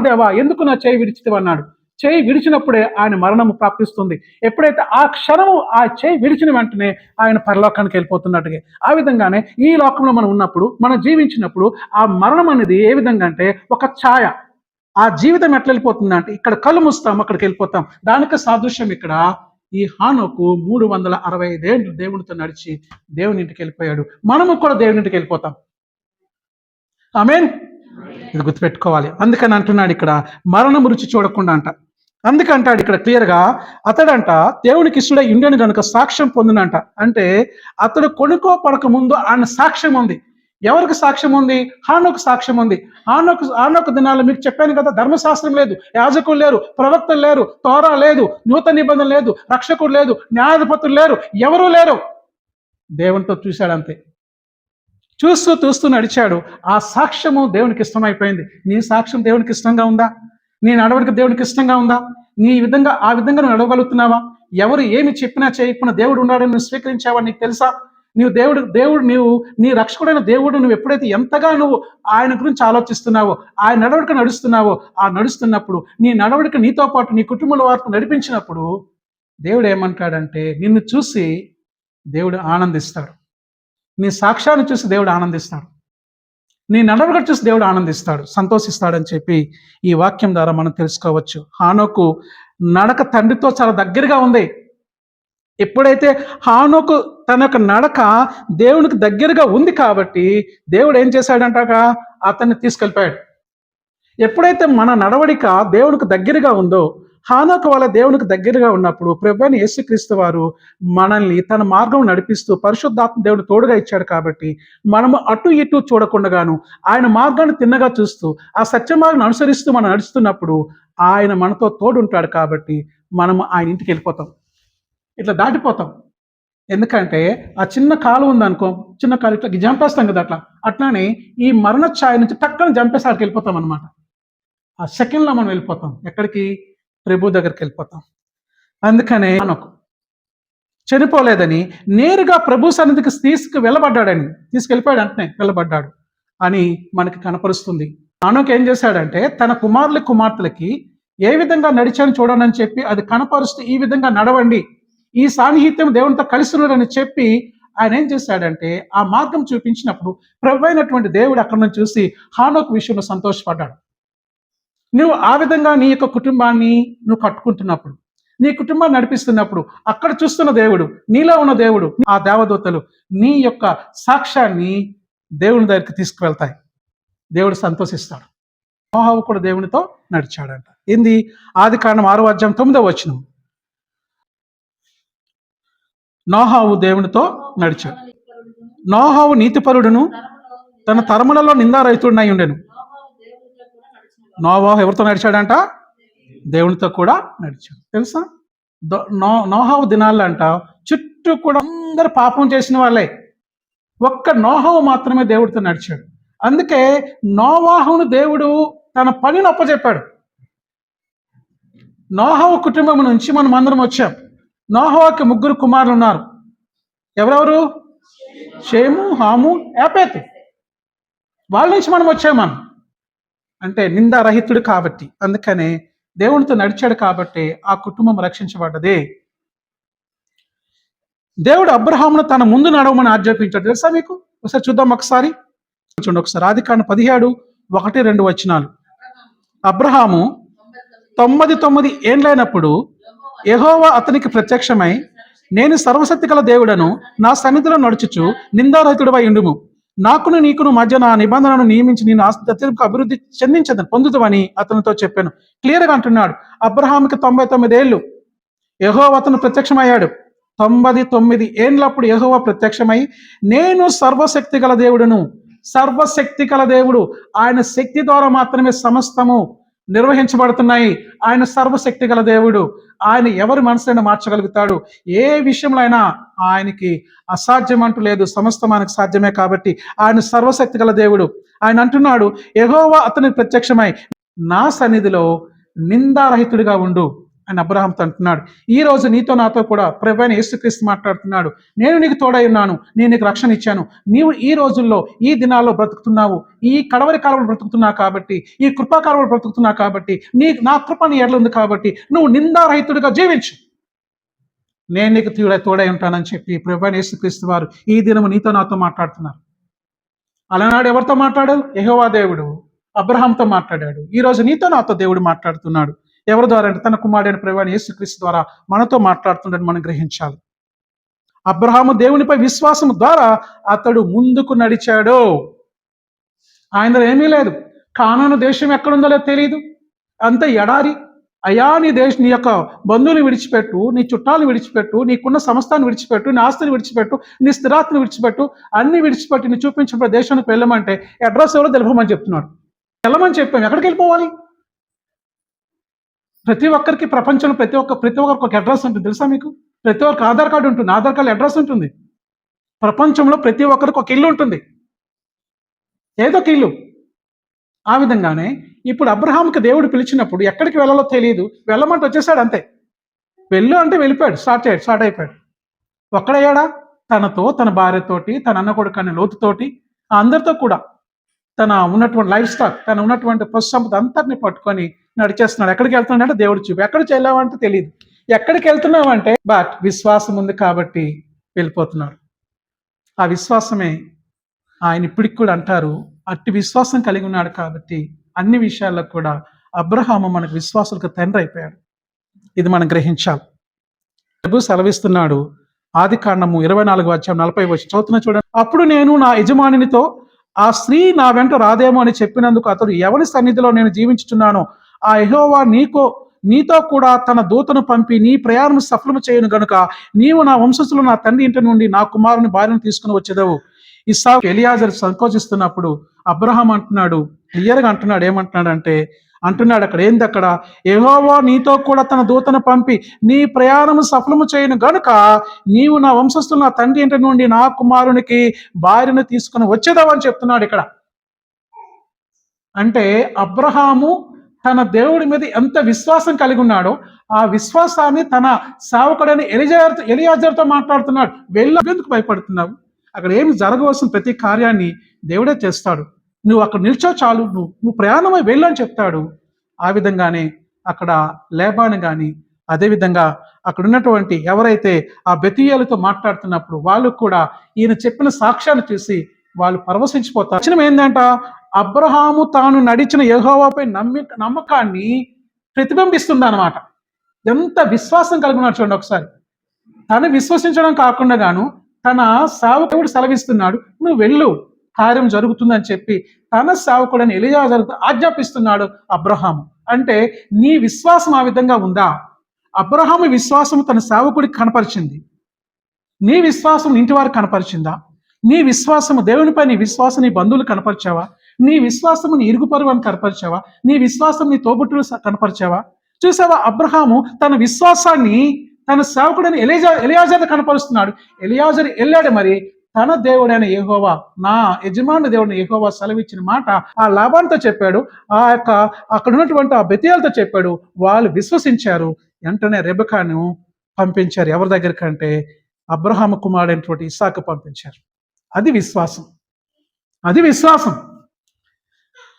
దేవా ఎందుకు నా చేయి విడిచితివి అన్నాడు. చేయి విడిచినప్పుడే ఆయన మరణము ప్రాప్తిస్తుంది. ఎప్పుడైతే ఆ క్షణము ఆ చేయి విడిచిన వెంటనే ఆయన పరలోకానికి వెళ్ళిపోతున్నట్టుగా, ఆ విధంగానే ఈ లోకంలో మనం ఉన్నప్పుడు, మనం జీవించినప్పుడు ఆ మరణం అనేది ఏ విధంగా అంటే ఒక ఛాయ. ఆ జీవితం ఎట్లా వెళ్ళిపోతుంది అంటే ఇక్కడ కళ్ళు మూస్తాం, అక్కడికి వెళ్ళిపోతాం. దానికి సాదృశ్యం ఇక్కడ ఈ హానోకు 365 ఏళ్ళు దేవునితో నడిచి దేవుని ఇంటికి వెళ్ళిపోయాడు. మనము కూడా దేవుని ఇంటికి వెళ్ళిపోతాం. ఆమేన్. ఇది గుర్తుపెట్టుకోవాలి. అందుకని అంటున్నాడు ఇక్కడ మరణం రుచి చూడకుండా అంట. అందుకంటాడు ఇక్కడ క్లియర్గా, అతడంట దేవునికి ఇష్టడై ఇండియన్ కనుక సాక్ష్యం పొందినంట. అంటే అతడు కొనుక్కో పడక ముందు ఆయన సాక్ష్యం ఉంది. ఎవరికి సాక్ష్యం ఉంది? హానోకు సాక్ష్యం ఉంది. హానోకు దినాల్లో మీకు చెప్పాను కదా, ధర్మశాస్త్రం లేదు, యాజకులు లేరు, ప్రవక్తలు లేరు, తోరా లేదు, నూతన నిబంధన లేదు, రక్షకుడు లేదు, న్యాయాధిపతులు లేరు, ఎవరూ లేరు. దేవునితో చూశాడు అంతే. చూస్తూ నడిచాడు. ఆ సాక్ష్యము దేవునికి ఇష్టమైపోయింది. నీ సాక్ష్యం దేవునికి ఇష్టంగా ఉందా? నీ నడవడిక దేవునికి ఇష్టంగా ఉందా? ఆ విధంగా నువ్వు నడవగలుగుతున్నావా? ఎవరు ఏమి చెప్పినా చేయకుండా దేవుడు ఉన్నాడని నువ్వు స్వీకరించావా? నీకు తెలుసా? నీవు నీ రక్షకుడైన దేవుడు నువ్వు ఎప్పుడైతే ఎంతగా నువ్వు ఆయన గురించి ఆలోచిస్తున్నావో, ఆయన నడవడిక నడుస్తున్నావో, ఆ నడుస్తున్నప్పుడు నీ నడవడిక నీతో పాటు నీ కుటుంబంలో వారికి నడిపించినప్పుడు దేవుడు ఏమంటాడంటే, నిన్ను చూసి దేవుడు ఆనందిస్తాడు. నీ సాక్ష్యాన్ని చూసి దేవుడు ఆనందిస్తాడు. నీ నడవడిక చూసి దేవుడు ఆనందిస్తాడు, సంతోషిస్తాడని చెప్పి ఈ వాక్యం ద్వారా మనం తెలుసుకోవచ్చు. హానోకు నడక తండ్రితో చాలా దగ్గరగా ఉంది. ఎప్పుడైతే హానోకు తన యొక్క నడక దేవునికి దగ్గరగా ఉంది కాబట్టి దేవుడు ఏం చేశాడంటాక అతన్ని తీసుకెళ్ళిపోయాడు. ఎప్పుడైతే మన నడవడిక దేవునికి దగ్గరగా ఉందో, హానోకు వల్ల దేవునికి దగ్గరగా ఉన్నప్పుడు ప్రభువైన యేసుక్రీస్తు వారు మనల్ని తన మార్గం నడిపిస్తూ పరిశుద్ధాత్మ దేవుడు తోడుగా ఇచ్చాడు కాబట్టి మనము అటు ఇటు చూడకుండాను ఆయన మార్గాన్ని తిన్నగా చూస్తూ ఆ సత్య మార్గం అనుసరిస్తూ మనం నడుస్తున్నప్పుడు ఆయన మనతో తోడుంటాడు కాబట్టి మనము ఆయన ఇంటికి వెళ్ళిపోతాం, ఇట్లా దాటిపోతాం. ఎందుకంటే ఆ చిన్న కాలు ఉందనుకో, చిన్న కాలు ఇట్లా జంపేస్తాం కదా, అట్లానే ఈ మరణ ఛాయ నుంచి పక్కన జంపేసి అక్కడికి వెళ్ళిపోతాం అనమాట. ఆ సెకండ్లో మనం వెళ్ళిపోతాం ఎక్కడికి? ప్రభు దగ్గరికి వెళ్ళిపోతాం. అందుకనే హానోకు చనిపోలేదని నేరుగా ప్రభు సన్నిధికి తీసుకెళ్ళిపోయాడు, అంటనే వెళ్ళబడ్డాడు అని మనకి కనపరుస్తుంది. హానోకు ఏం చేశాడంటే తన కుమార్తెలకి ఏ విధంగా నడిచాను చూడండి అని చెప్పి అది కనపరుస్తూ ఈ విధంగా నడవండి, ఈ సాన్నిహిత్యం దేవునితో కలిసి ఉన్నాడని చెప్పి ఆయన ఏం చేశాడంటే ఆ మార్గం చూపించినప్పుడు ప్రభు అయినటువంటి దేవుడు అక్కడ నుంచి చూసి హానోకు విషయంలో సంతోషపడ్డాడు. నువ్వు ఆ విధంగా నీ యొక్క కుటుంబాన్ని నువ్వు కట్టుకుంటున్నప్పుడు, నీ కుటుంబాన్ని నడిపిస్తున్నప్పుడు అక్కడ చూస్తున్న దేవుడు, నీలో ఉన్న దేవుడు, ఆ దేవదూతలు నీ యొక్క సాక్ష్యాన్ని దేవుని దగ్గరికి తీసుకువెళ్తాయి. దేవుడు సంతోషిస్తాడు. నోహవు కూడా దేవునితో నడిచాడంట. ఏంది? ఆదికాండం 6:9 నోహవు దేవునితో నడిచాడు. నోహవు నీతిపరుడును తన తరములలో నిందారహితుడై ఉండెను. నోవాహు ఎవరితో నడిచాడంట? దేవునితో కూడా నడిచాడు. తెలుసా? నోహవు దినాల్లో అంట చుట్టూ కూడా అందరు పాపం చేసిన వాళ్ళే, ఒక్క నోహవు మాత్రమే దేవుడితో నడిచాడు. అందుకే నోవాహును దేవుడు తన పనిని అప్పచెప్పాడు. నోహవు కుటుంబం నుంచి మనం అందరం వచ్చాం. నోహవుకి 3 కుమారులు ఉన్నారు. ఎవరెవరు? షేము, హాము, యాపేతు. వాళ్ళ నుంచి మనం వచ్చాం. అంటే నిందారహితుడు కాబట్టి, అందుకనే దేవునితో నడిచాడు కాబట్టి ఆ కుటుంబం రక్షించబడ్డది. దేవుడు అబ్రహామును తన ముందు నడవమని ఆజ్ఞాపించాడు. తెలుసా మీకు? ఒకసారి చూద్దాం. ఒకసారి ఆదికాండం 17:1-2 అబ్రహాము 99 ఏండ్లైనప్పుడు యెహోవా అతనికి ప్రత్యక్షమై, నేను సర్వశక్తి గల దేవుడను, నా సన్నిధిలో నడుచుచు నిందారహితుడివై ఉండుము, నాకును నీకును మధ్య నా నిబంధనను నియమించి నేను అత్యధిక అభివృద్ధి పొందుతావని అతనితో చెప్పాను. క్లియర్గా అంటున్నాడు. అబ్రహాముకి 99 ఏళ్ళు యెహోవా అతను ప్రత్యక్షమయ్యాడు. 99 ఏండ్లప్పుడు యెహోవా ప్రత్యక్షమై, నేను సర్వశక్తి గల దేవుడును, సర్వశక్తి కల దేవుడు. ఆయన శక్తి ద్వారా మాత్రమే సమస్తము నిర్వహించబడుతున్నాయి. ఆయన సర్వశక్తి గల దేవుడు. ఆయన ఎవరి మనసులను మార్చగలుగుతాడు. ఏ విషయంలో అయినా ఆయనకి అసాధ్యం అంటూ లేదు. సమస్తం ఆయనకు సాధ్యమే. కాబట్టి ఆయన సర్వశక్తి గల దేవుడు. ఆయన అంటున్నాడు, యెహోవా అతనికి ప్రత్యక్షమై నా సన్నిధిలో నిందారహితుడిగా ఉండు అని అబ్రహాంతో అంటున్నాడు. ఈ రోజు నీతో నాతో కూడా ప్రభువైన యేసుక్రీస్తు మాట్లాడుతున్నాడు. నేను నీకు తోడై ఉన్నాను, నేను నీకు రక్షణ ఇచ్చాను. నీవు ఈ రోజుల్లో ఈ దినాల్లో బ్రతుకుతున్నావు, ఈ కడవరి కాలంలో బ్రతుకుతున్నావు కాబట్టి, ఈ కృపాకాలంలో బ్రతుకుతున్నావు కాబట్టి, నా కృప నీ ఎడల ఉంది కాబట్టి నువ్వు నిందారహితుడిగా జీవించు, నేను నీకు తోడై ఉంటానని చెప్పి ప్రభువైన యేసుక్రీస్తు వారు ఈ దినము నీతో నాతో మాట్లాడుతున్నారు. అలనాడు ఎవరితో మాట్లాడాడు? యెహోవా దేవుడు అబ్రహాంతో మాట్లాడాడు. ఈ రోజు నీతో నాతో దేవుడు మాట్లాడుతున్నాడు. ఎవరి ద్వారా అంటే తన కుమారుడైన ప్రభువైన యేసుక్రీస్తు ద్వారా మనతో మాట్లాడుతుండని మనం గ్రహించాలి. అబ్రహాము దేవునిపై విశ్వాసం ద్వారా అతడు ముందుకు నడిచాడు. ఆయన ఏమీ లేదు. కానాను దేశం ఎక్కడుందో లేదో తెలియదు, అంత ఎడారి. అయ్యా నీ యొక్క బంధువుని విడిచిపెట్టు, నీ చుట్టాలను విడిచిపెట్టు, నీకున్న సమస్తాన్ని విడిచిపెట్టు, నీ ఆస్తిని విడిచిపెట్టు, నీ స్థిరాస్తిని విడిచిపెట్టు, అన్ని విడిచిపెట్టి నీ చూపించిన దేశానికి వెళ్ళమంటే అడ్రస్ ఎవరో తెలుపమని చెప్తున్నాడు. వెళ్ళమని చెప్పాము. ఎక్కడికి వెళ్ళిపోవాలి? ప్రతి ఒక్కరికి ప్రపంచంలో ప్రతి ఒక్కరికి ఒక అడ్రస్ ఉంటుంది. తెలుసా మీకు? ప్రతి ఒక్కరికి ఆధార్ కార్డు ఉంటుంది, ఆధార్ కార్డు అడ్రస్ ఉంటుంది. ప్రపంచంలో ప్రతి ఒక్కరికి ఒక ఇల్లు ఉంటుంది, ఏదో ఒక ఇల్లు. ఆ విధంగానే ఇప్పుడు అబ్రహాంకి దేవుడు పిలిచినప్పుడు ఎక్కడికి వెళ్ళాలో తెలియదు, వెళ్ళమంటే వచ్చేసాడు అంతే. వెళ్ళు అంటే వెళ్ళిపోయాడు, స్టార్ట్ అయిపోయాడు. ఒక్కడయ్యాడా? తనతో, తన భార్యతోటి, తన అన్న కొడుకు అనే లోతుతోటి, అందరితో కూడా తన ఉన్నటువంటి లైఫ్ స్టాక్, తన ఉన్నటువంటి పశు సంపద అంతటిని పట్టుకొని నడిచేస్తున్నాడు. ఎక్కడికి వెళ్తున్నాడంటే దేవుడు చూపు. ఎక్కడికి వెళ్ళావంటే తెలియదు, ఎక్కడికి వెళ్తున్నావంటే బట్ విశ్వాసం ఉంది కాబట్టి వెళ్ళిపోతున్నాడు. ఆ విశ్వాసమే ఆయన ఇప్పటికి కూడా అంటారు, అట్టి విశ్వాసం కలిగి ఉన్నాడు కాబట్టి అన్ని విషయాల్లో కూడా అబ్రహాము మనకు విశ్వాసులకు తండ్రి అయిపోయాడు. ఇది మనం గ్రహించాలి. ప్రభు సెలవిస్తున్నాడు, ఆదికాండము 24:40 చదువుతున్నా చూడండి. అప్పుడు నేను నా యజమానినితో, ఆ స్త్రీ నా వెంట రాదేమో అని చెప్పినందుకు అతడు, ఎవరి సన్నిధిలో నేను జీవించుచున్నానో ఆ యెహోవా నీతో కూడా తన దూతను పంపి నీ ప్రయాణం సఫలము చేయను గనుక నీవు నా వంశస్థులు నా తండ్రి ఇంటి నుండి నా కుమారుని భార్యను తీసుకుని వచ్చేదవు. ఇస్సాకు ఎలియాజరు సంకోచిస్తున్నప్పుడు అబ్రహాం అంటున్నాడు, క్లియర్గా అంటున్నాడు. ఏమంటున్నాడంటే అక్కడ ఏంది? అక్కడ యెహోవా నీతో కూడా తన దూతను పంపి నీ ప్రయాణము సఫలము చేయను గనుక నీవు నా వంశస్థులు నా తండ్రి ఇంటి నుండి నా కుమారునికి భార్యను తీసుకుని వచ్చేదావు అని చెప్తున్నాడు ఇక్కడ. అంటే అబ్రహాము తన దేవుడి మీద ఎంత విశ్వాసం కలిగి ఉన్నాడో ఆ విశ్వాసాన్ని తన సేవకుడైన ఎలియాజరుతో మాట్లాడుతున్నాడు. ఎందుకు భయపడుతున్నావు? అక్కడ ఏమి జరగవలసిన ప్రతి కార్యాన్ని దేవుడే చేస్తాడు. నువ్వు అక్కడ నిల్చో చాలు, నువ్వు ప్రయాణమై వెళ్ళని చెప్తాడు. ఆ విధంగానే అక్కడ లేబాను కానీ, అదేవిధంగా అక్కడ ఉన్నటువంటి ఎవరైతే ఆ బెతీయేలుతో మాట్లాడుతున్నప్పుడు వాళ్ళు కూడా ఈయన చెప్పిన సాక్ష్యాన్ని చూసి వాళ్ళు పరవశించిపోతారు. వచనం ఏంటంట? అబ్రహాము తాను నడిచిన యెహోవాపై నమ్మకాన్ని ప్రతిబింబిస్తుంది అన్నమాట. ఎంత విశ్వాసం కలిగి ఉన్నాడు చూడండి ఒకసారి. తను విశ్వసించడం కాకుండా గాను తన సేవకుడు సెలవిస్తున్నాడు, నువ్వు వెళ్ళు, కార్యం జరుగుతుందని చెప్పి తన సేవకుడని ఎలియాజరుతో ఆజ్ఞాపిస్తున్నాడు అబ్రహాము. అంటే నీ విశ్వాసం ఆ విధంగా ఉందా? అబ్రహాము విశ్వాసం తన సేవకుడికి కనపరిచింది. నీ విశ్వాసం ఇంటి వారికి కనపరిచిందా? నీ విశ్వాసము దేవునిపై, నీ విశ్వాసం నీ బంధువులు కనపరిచావా? నీ విశ్వాసము నీ ఇరుగు పొరుగువారిని కనపరిచావా? నీ విశ్వాసం నీ తోబుట్టులు కనపరిచావా? చూసావా? అబ్రహాము తన విశ్వాసాన్ని తన సేవకుడైన ఎలియాజరు కనపరుస్తున్నాడు. ఎలియాజరు వెళ్ళాడు. మరి తన దేవుడైన యెహోవా, నా యజమాని దేవుడైన యెహోవా సెలవిచ్చిన మాట ఆ లాబానుతో చెప్పాడు. అక్కడ ఉన్నటువంటి ఆ బెతీయేలుతో చెప్పాడు. వాళ్ళు విశ్వసించారు. వెంటనే రెబెకాను పంపించారు. ఎవరి దగ్గరికి అంటే అబ్రహాము కుమారుడైనటువంటి ఇస్సాకు పంపించారు. అది విశ్వాసం.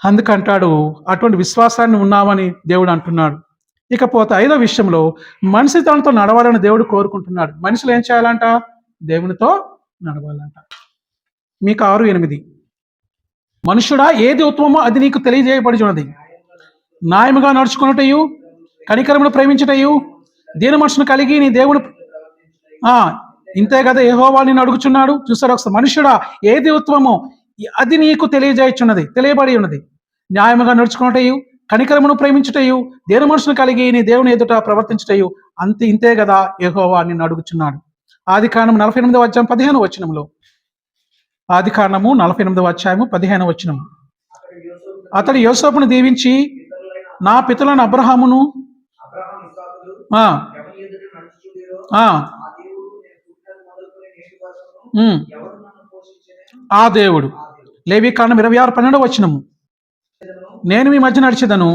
అందుకంటాడు, అటువంటి విశ్వాసాన్ని ఉన్నామని దేవుడు అంటున్నాడు. ఇకపోతే 5వ విషయంలో మనిషి తనతో నడవాలని దేవుడు కోరుకుంటున్నాడు. మనుషులు ఏం చేయాలంట? దేవునితో నడవాలంట. మీకు 6:8 మనుషుడా, ఏది ఉత్తమమో అది నీకు తెలియజేయబడుచున్నది. న్యాయముగా నడుచుకున్నటయు, కనికరమును ప్రేమించుటయు, దీన మనసును కలిగి నీ దేవుని ఇంతే కదా యెహోవా నిన్ను అడుగుచున్నాడు. చూసారు ఒకసారి. మనుషుడా, ఏది ఉత్తమమో అది నీకు తెలియబడి ఉన్నది. న్యాయముగా నడుచుకున్నటయు, కనికరమును ప్రేమించుటయు, దేని మనసును కలిగి నీ దేవుని ఎదుట ప్రవర్తించుటయు, ఇంతే కదా యెహోవా నిన్ను అడుగుచున్నాడు. ఆదికాండం 48:15 వచనంలో ఆదికాండము 48వ అధ్యాయము 15వ వచనము. అతడు యోసేపును దీవించి, నా పితరులైన అబ్రహామును ఆ, ఆ, ఆ దేవుడు. లేవీకాండం 26:12వ వచనము. నేను మీ మధ్య నడిచెదను,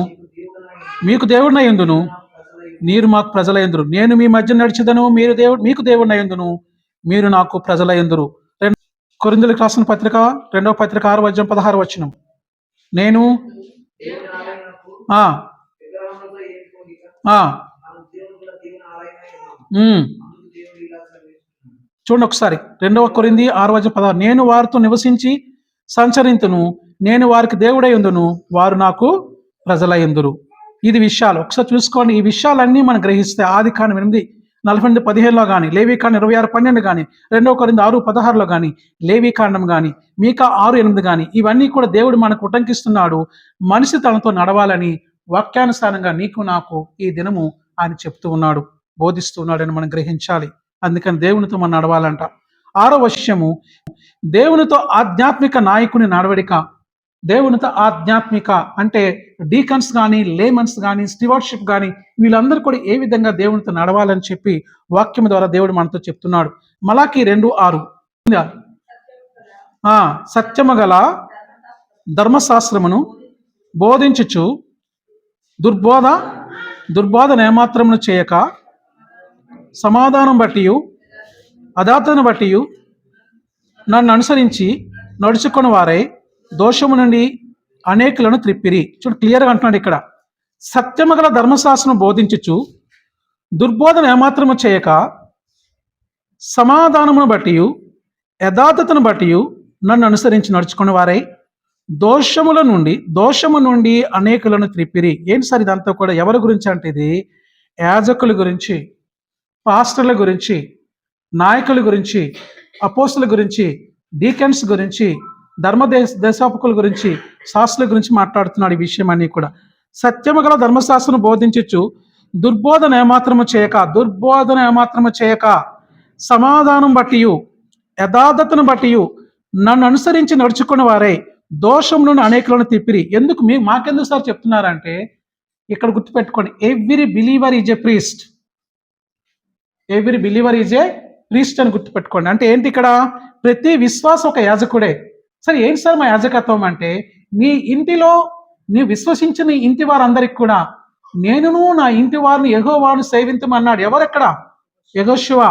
మీకు దేవుడినై యుందును, మీరు మాకు ప్రజలయందురు. నేను మీ మధ్య నడిచెదను, మీరు మీకు దేవుడినై యుందును, మీరు నాకు ప్రజలయందురు. కొరింథీయులకు రాసిన పత్రిక 2వ పత్రిక 6వ అధ్యాయం 16వ వచనం. నేను ఆ ఆ చూడండి ఒకసారి 2వ కొరింథీ 6వ అధ్యాయం 16. నేను వారితో నివసించి సంచరింతును, నేను వారికి దేవుడై ఉందును, వారు నాకు ప్రజలయందురు. ఇది విషయాలు ఒకసారి చూసుకోండి. ఈ విషయాలన్నీ మనం గ్రహిస్తే ఆదికాండం 8:48-15లో కానీ, లేవీకాండం 26:12 కానీ, 2వ కొరింథీ 6:16లో కానీ, లేవీకాండం కానీ, మీకా 6:8 కానీ, ఇవన్నీ కూడా దేవుడు మనకు ఉటంకిస్తున్నాడు. మనిషి తనతో నడవాలని వాక్యానుసారంగా నీకు నాకు ఈ దినము ఆయన చెప్తూ ఉన్నాడు, బోధిస్తూ ఉన్నాడని మనం గ్రహించాలి. అందుకని దేవునితో మనం నడవాలంట. 6వ విషయము, దేవునితో ఆధ్యాత్మిక నాయకుని నడవడిక. దేవునితో ఆధ్యాత్మిక అంటే డీకన్స్ కానీ, లేమన్స్ కానీ, స్టివార్డ్షిప్ కానీ, వీళ్ళందరూ కూడా ఏ విధంగా దేవునితో నడవాలని చెప్పి వాక్యం ద్వారా దేవుడు మనతో చెప్తున్నాడు. మలాకీ 2:6. సత్యము గల ధర్మశాస్త్రమును బోధించుచు దుర్బోధన ఏమాత్రమును చేయక, సమాధానం బట్టియు అదాతను బట్టియు నన్ను అనుసరించి నడుచుకుని వారై దోషము నుండి అనేకులను త్రిప్పిరి. చూడు, క్లియర్గా అంటున్నాడు ఇక్కడ. సత్యము గల ధర్మశాస్త్రం బోధించుచు దుర్బోధన ఏమాత్రము చేయక, సమాధానమును బట్టియు యథార్థతను బట్టియు నన్ను అనుసరించి నడుచుకుని వారై దోషము నుండి అనేకులను త్రిప్పిరి. ఏంటి సార్ ఇదంతా కూడా ఎవరి గురించి అంటే ఇది యాజకుల గురించి, పాస్టర్ల గురించి, నాయకుల గురించి, అపోస్తుల గురించి, డీకెన్స్ గురించి, దేశాపకుల గురించి, శాస్త్రుల గురించి మాట్లాడుతున్నాడు ఈ విషయం అన్ని కూడా. సత్యము గల ధర్మశాస్త్రం బోధించచ్చు దుర్బోధన ఏమాత్రము చేయక, సమాధానం బట్టియు యథార్థతను బట్టియు నన్ను అనుసరించి నడుచుకుని వారే దోషం నుండి అనేకులను తిప్పిరి. ఎందుకు మాకెందుకు సార్ చెప్తున్నారంటే, ఇక్కడ గుర్తుపెట్టుకోండి, every believer is a priest. Every believer is a priest అని గుర్తుపెట్టుకోండి. అంటే ఏంటి ఇక్కడ? ప్రతి విశ్వాసం ఒక యాజకుడే. సరే ఏంటి సార్ మా యాజకత్వం అంటే, నీ ఇంటిలో నీ విశ్వసించిన ఇంటి వారందరికి కూడా నేనును నా ఇంటి వారిని యెహోవాను సేవించమన్నాడు. ఎవరెక్కడ? యెహోషువ.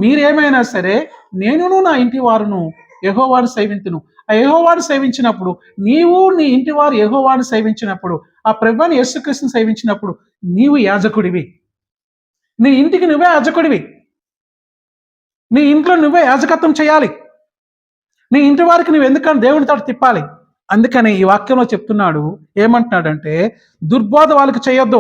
మీరేమైనా సరే నేనును నా ఇంటి వారును యెహోవాను సేవింతును. ఆ యెహోవాను సేవించినప్పుడు, నీవు నీ ఇంటి వారు యెహోవాను సేవించినప్పుడు, ఆ ప్రభువైన యేసుక్రీస్తుని సేవించినప్పుడు నీవు యాజకుడివి. నీ ఇంటికి నువ్వే యాజకుడివి. నీ ఇంట్లో నువ్వే యాజకత్వం చేయాలి. నీ ఇంటి వారికి నువ్వు ఎందుకని దేవునితో తిప్పాలి. అందుకని ఈ వాక్యంలో చెప్తున్నాడు, ఏమంటున్నాడంటే, దుర్బోధ వాళ్ళకి చేయొద్దు,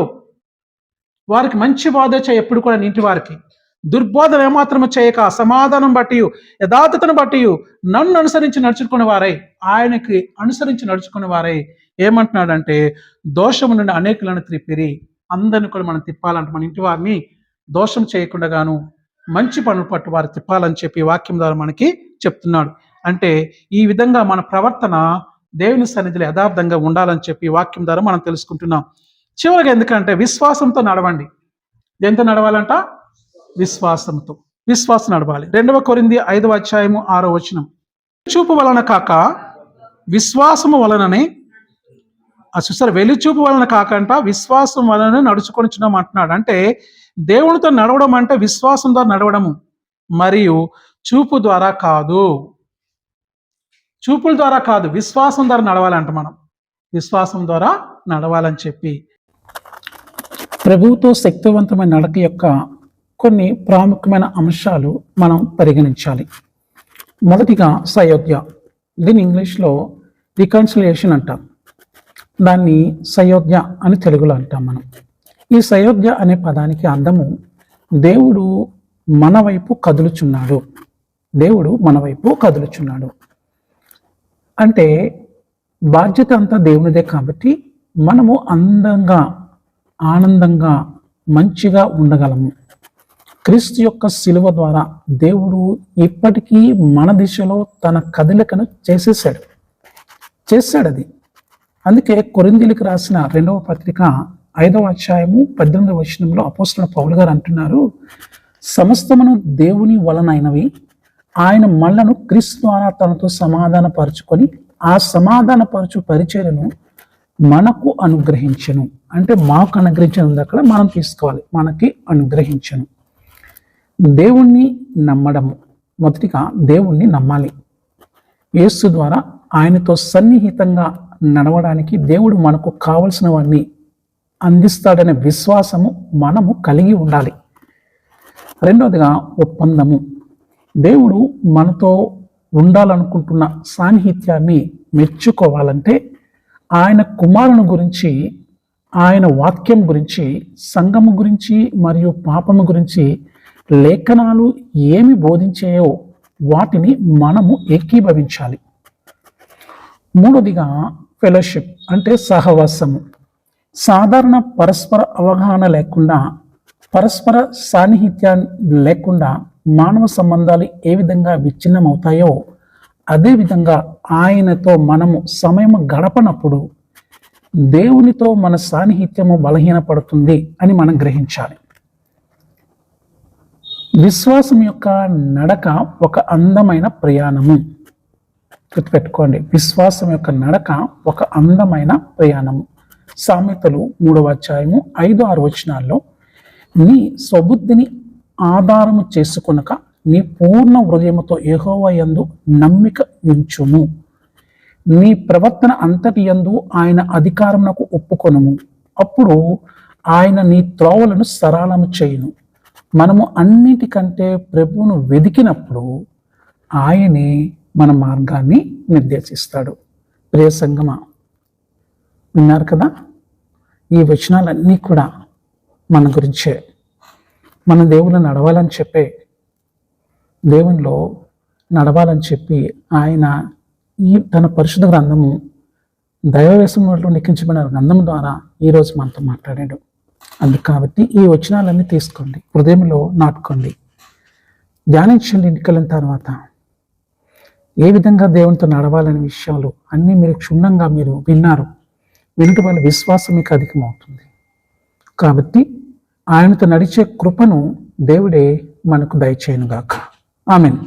వారికి మంచి బోధ చేయ. ఎప్పుడు కూడా నీ ఇంటి వారికి దుర్బోధన ఏమాత్రము చేయక, సమాధానం బట్టి యథార్థతను బట్టి నన్ను అనుసరించి నడుచుకునే వారై, ఆయనకి అనుసరించి నడుచుకునే వారై ఏమంటున్నాడంటే, దోషము నుండి అనేకులను త్రిప్పిరి. అందరిని కూడా మనం తిప్పాలంటే, మన ఇంటి వారిని దోషం చేయకుండా గాను మంచి పనులు పట్టు వారు తిప్పాలని చెప్పి వాక్యం ద్వారా మనకి చెప్తున్నాడు. అంటే ఈ విధంగా మన ప్రవర్తన దేవుని సన్నిధిలో యథార్థంగా ఉండాలని చెప్పి వాక్యం ద్వారా మనం తెలుసుకుంటున్నాం. చివరిగా ఎందుకంటే విశ్వాసంతో నడవండి. దేంతో నడవాలంట? విశ్వాసం నడవాలి. 2వ కొరింథీ 5వ అధ్యాయము 6వ వచనం. చూపు వలన కాక విశ్వాసము వలననే, వెలుచూపు వలన కాకంట విశ్వాసం వలన నడుచుకొనిచున్నాం అంటున్నాడు. అంటే దేవునితో నడవడం అంటే విశ్వాసం ద్వారా నడవడము, మరియు చూపు ద్వారా కాదు, చూపుల ద్వారా కాదు, విశ్వాసం ద్వారా నడవాలంట. మనం విశ్వాసం ద్వారా నడవాలని చెప్పి ప్రభువుతో శక్తివంతమైన నడక యొక్క కొన్ని ప్రాముఖ్యమైన అంశాలు మనం పరిగణించాలి. మొదటిగా సయోధ్య. దీని ఇంగ్లీష్లో రికన్సిలియేషన్ అంటాం, దాన్ని సయోధ్య అని తెలుగులో అంటాం మనం. ఈ సయోధ్య అనే పదానికి అర్థము దేవుడు మన వైపు కదులుచున్నాడు. దేవుడు మన వైపు కదులుచున్నాడు అంటే బాధ్యత అంతా దేవునిదే. కాబట్టి మనము అందంగా, ఆనందంగా, మంచిగా ఉండగలము. క్రీస్తు యొక్క శిలువ ద్వారా దేవుడు ఇప్పటికీ మన దిశలో తన కదలికను చేశాడు అది. అందుకే కొరింథీయులకు రాసిన 2వ పత్రిక 5వ అధ్యాయము 18వ వచనంలో అపోస్తలుడైన పౌలు గారు అంటున్నారు, సమస్తమును దేవుని వలనైనవి, ఆయన మనలను క్రీస్తు ద్వారా తనతో సమాధానపరుచుకొని ఆ సమాధానపరచు పరిచర్యను మనకు అనుగ్రహించను. అంటే మాకు అనుగ్రహించను అక్కడ మనం తీసుకోవాలి, మనకి అనుగ్రహించను. దేవుణ్ణి నమ్మడము, మొదటిగా దేవుణ్ణి నమ్మాలి. యేసు ద్వారా ఆయనతో సన్నిహితంగా నడవడానికి దేవుడు మనకు కావలసినవన్నీ అందిస్తాడనే విశ్వాసము మనము కలిగి ఉండాలి. రెండవదిగా ఒప్పందము. దేవుడు మనతో ఉండాలనుకుంటున్న సాన్నిహిత్యాన్ని మెచ్చుకోవాలంటే ఆయన కుమారుని గురించి, ఆయన వాక్యం గురించి, సంఘము గురించి మరియు పాపము గురించి లేఖనాలు ఏమి బోధించాయో వాటిని మనము ఏకీభవించాలి. మూడవదిగా ఫెలోషిప్ అంటే సహవాసము. సాధారణ పరస్పర అవగాహన లేకుండా, పరస్పర సాన్నిహిత్యం లేకుండా మానవ సంబంధాలు ఏ విధంగా విచ్ఛిన్నమవుతాయో అదేవిధంగా ఆయనతో మనము సమయం గడపనప్పుడు దేవునితో మన సాన్నిహిత్యము బలహీనపడుతుంది అని మనం గ్రహించాలి. విశ్వాసం యొక్క నడక ఒక అందమైన ప్రయాణము. గుర్తుపెట్టుకోండి, విశ్వాసం యొక్క నడక ఒక అందమైన ప్రయాణము. సామెతలు 3వ అధ్యాయము 5-6 వచనాల్లో, నీ స్వబుద్ధిని ఆధారము చేసుకొనక నీ పూర్ణ హృదయముతో యెహోవా యందు నమ్మిక ఉంచుము, నీ ప్రవర్తన అంతటి యందు ఆయన అధికారమునకు ఒప్పుకొనుము, అప్పుడు ఆయన నీ త్రోవలను సరళము చేయును. మనము అన్నిటికంటే ప్రభువును వెదికినప్పుడు ఆయనే మన మార్గాన్ని నిర్దేశిస్తాడు. ప్రియ సంగమా, విన్నారు కదా, ఈ వచనాలన్నీ కూడా మన గురించే. మన దేవుని నడవాలని చెప్పే, దేవునిలో నడవాలని చెప్పి ఆయన ఈ తన పరిశుద్ధ గ్రంథము దైవవేశంలో లిఖించబడిన గ్రంథం ద్వారా ఈరోజు మనతో మాట్లాడాడు. అందుకు కాబట్టి ఈ వచనాలన్నీ తీసుకోండి, హృదయంలో నాటుకోండి, ధ్యానించండి. ఇంటికి వెళ్ళిన తర్వాత ఏ విధంగా దేవునితో నడవాలనే విషయాలు అన్నీ మీరు క్షుణ్ణంగా మీరు విన్నారు. వినటం వల్ల విశ్వాసం మీకు అధికమవుతుంది. కాబట్టి ఆయనతో నడిచే కృపను దేవుడే మనకు దయచేయునుగాక. ఆమేన్.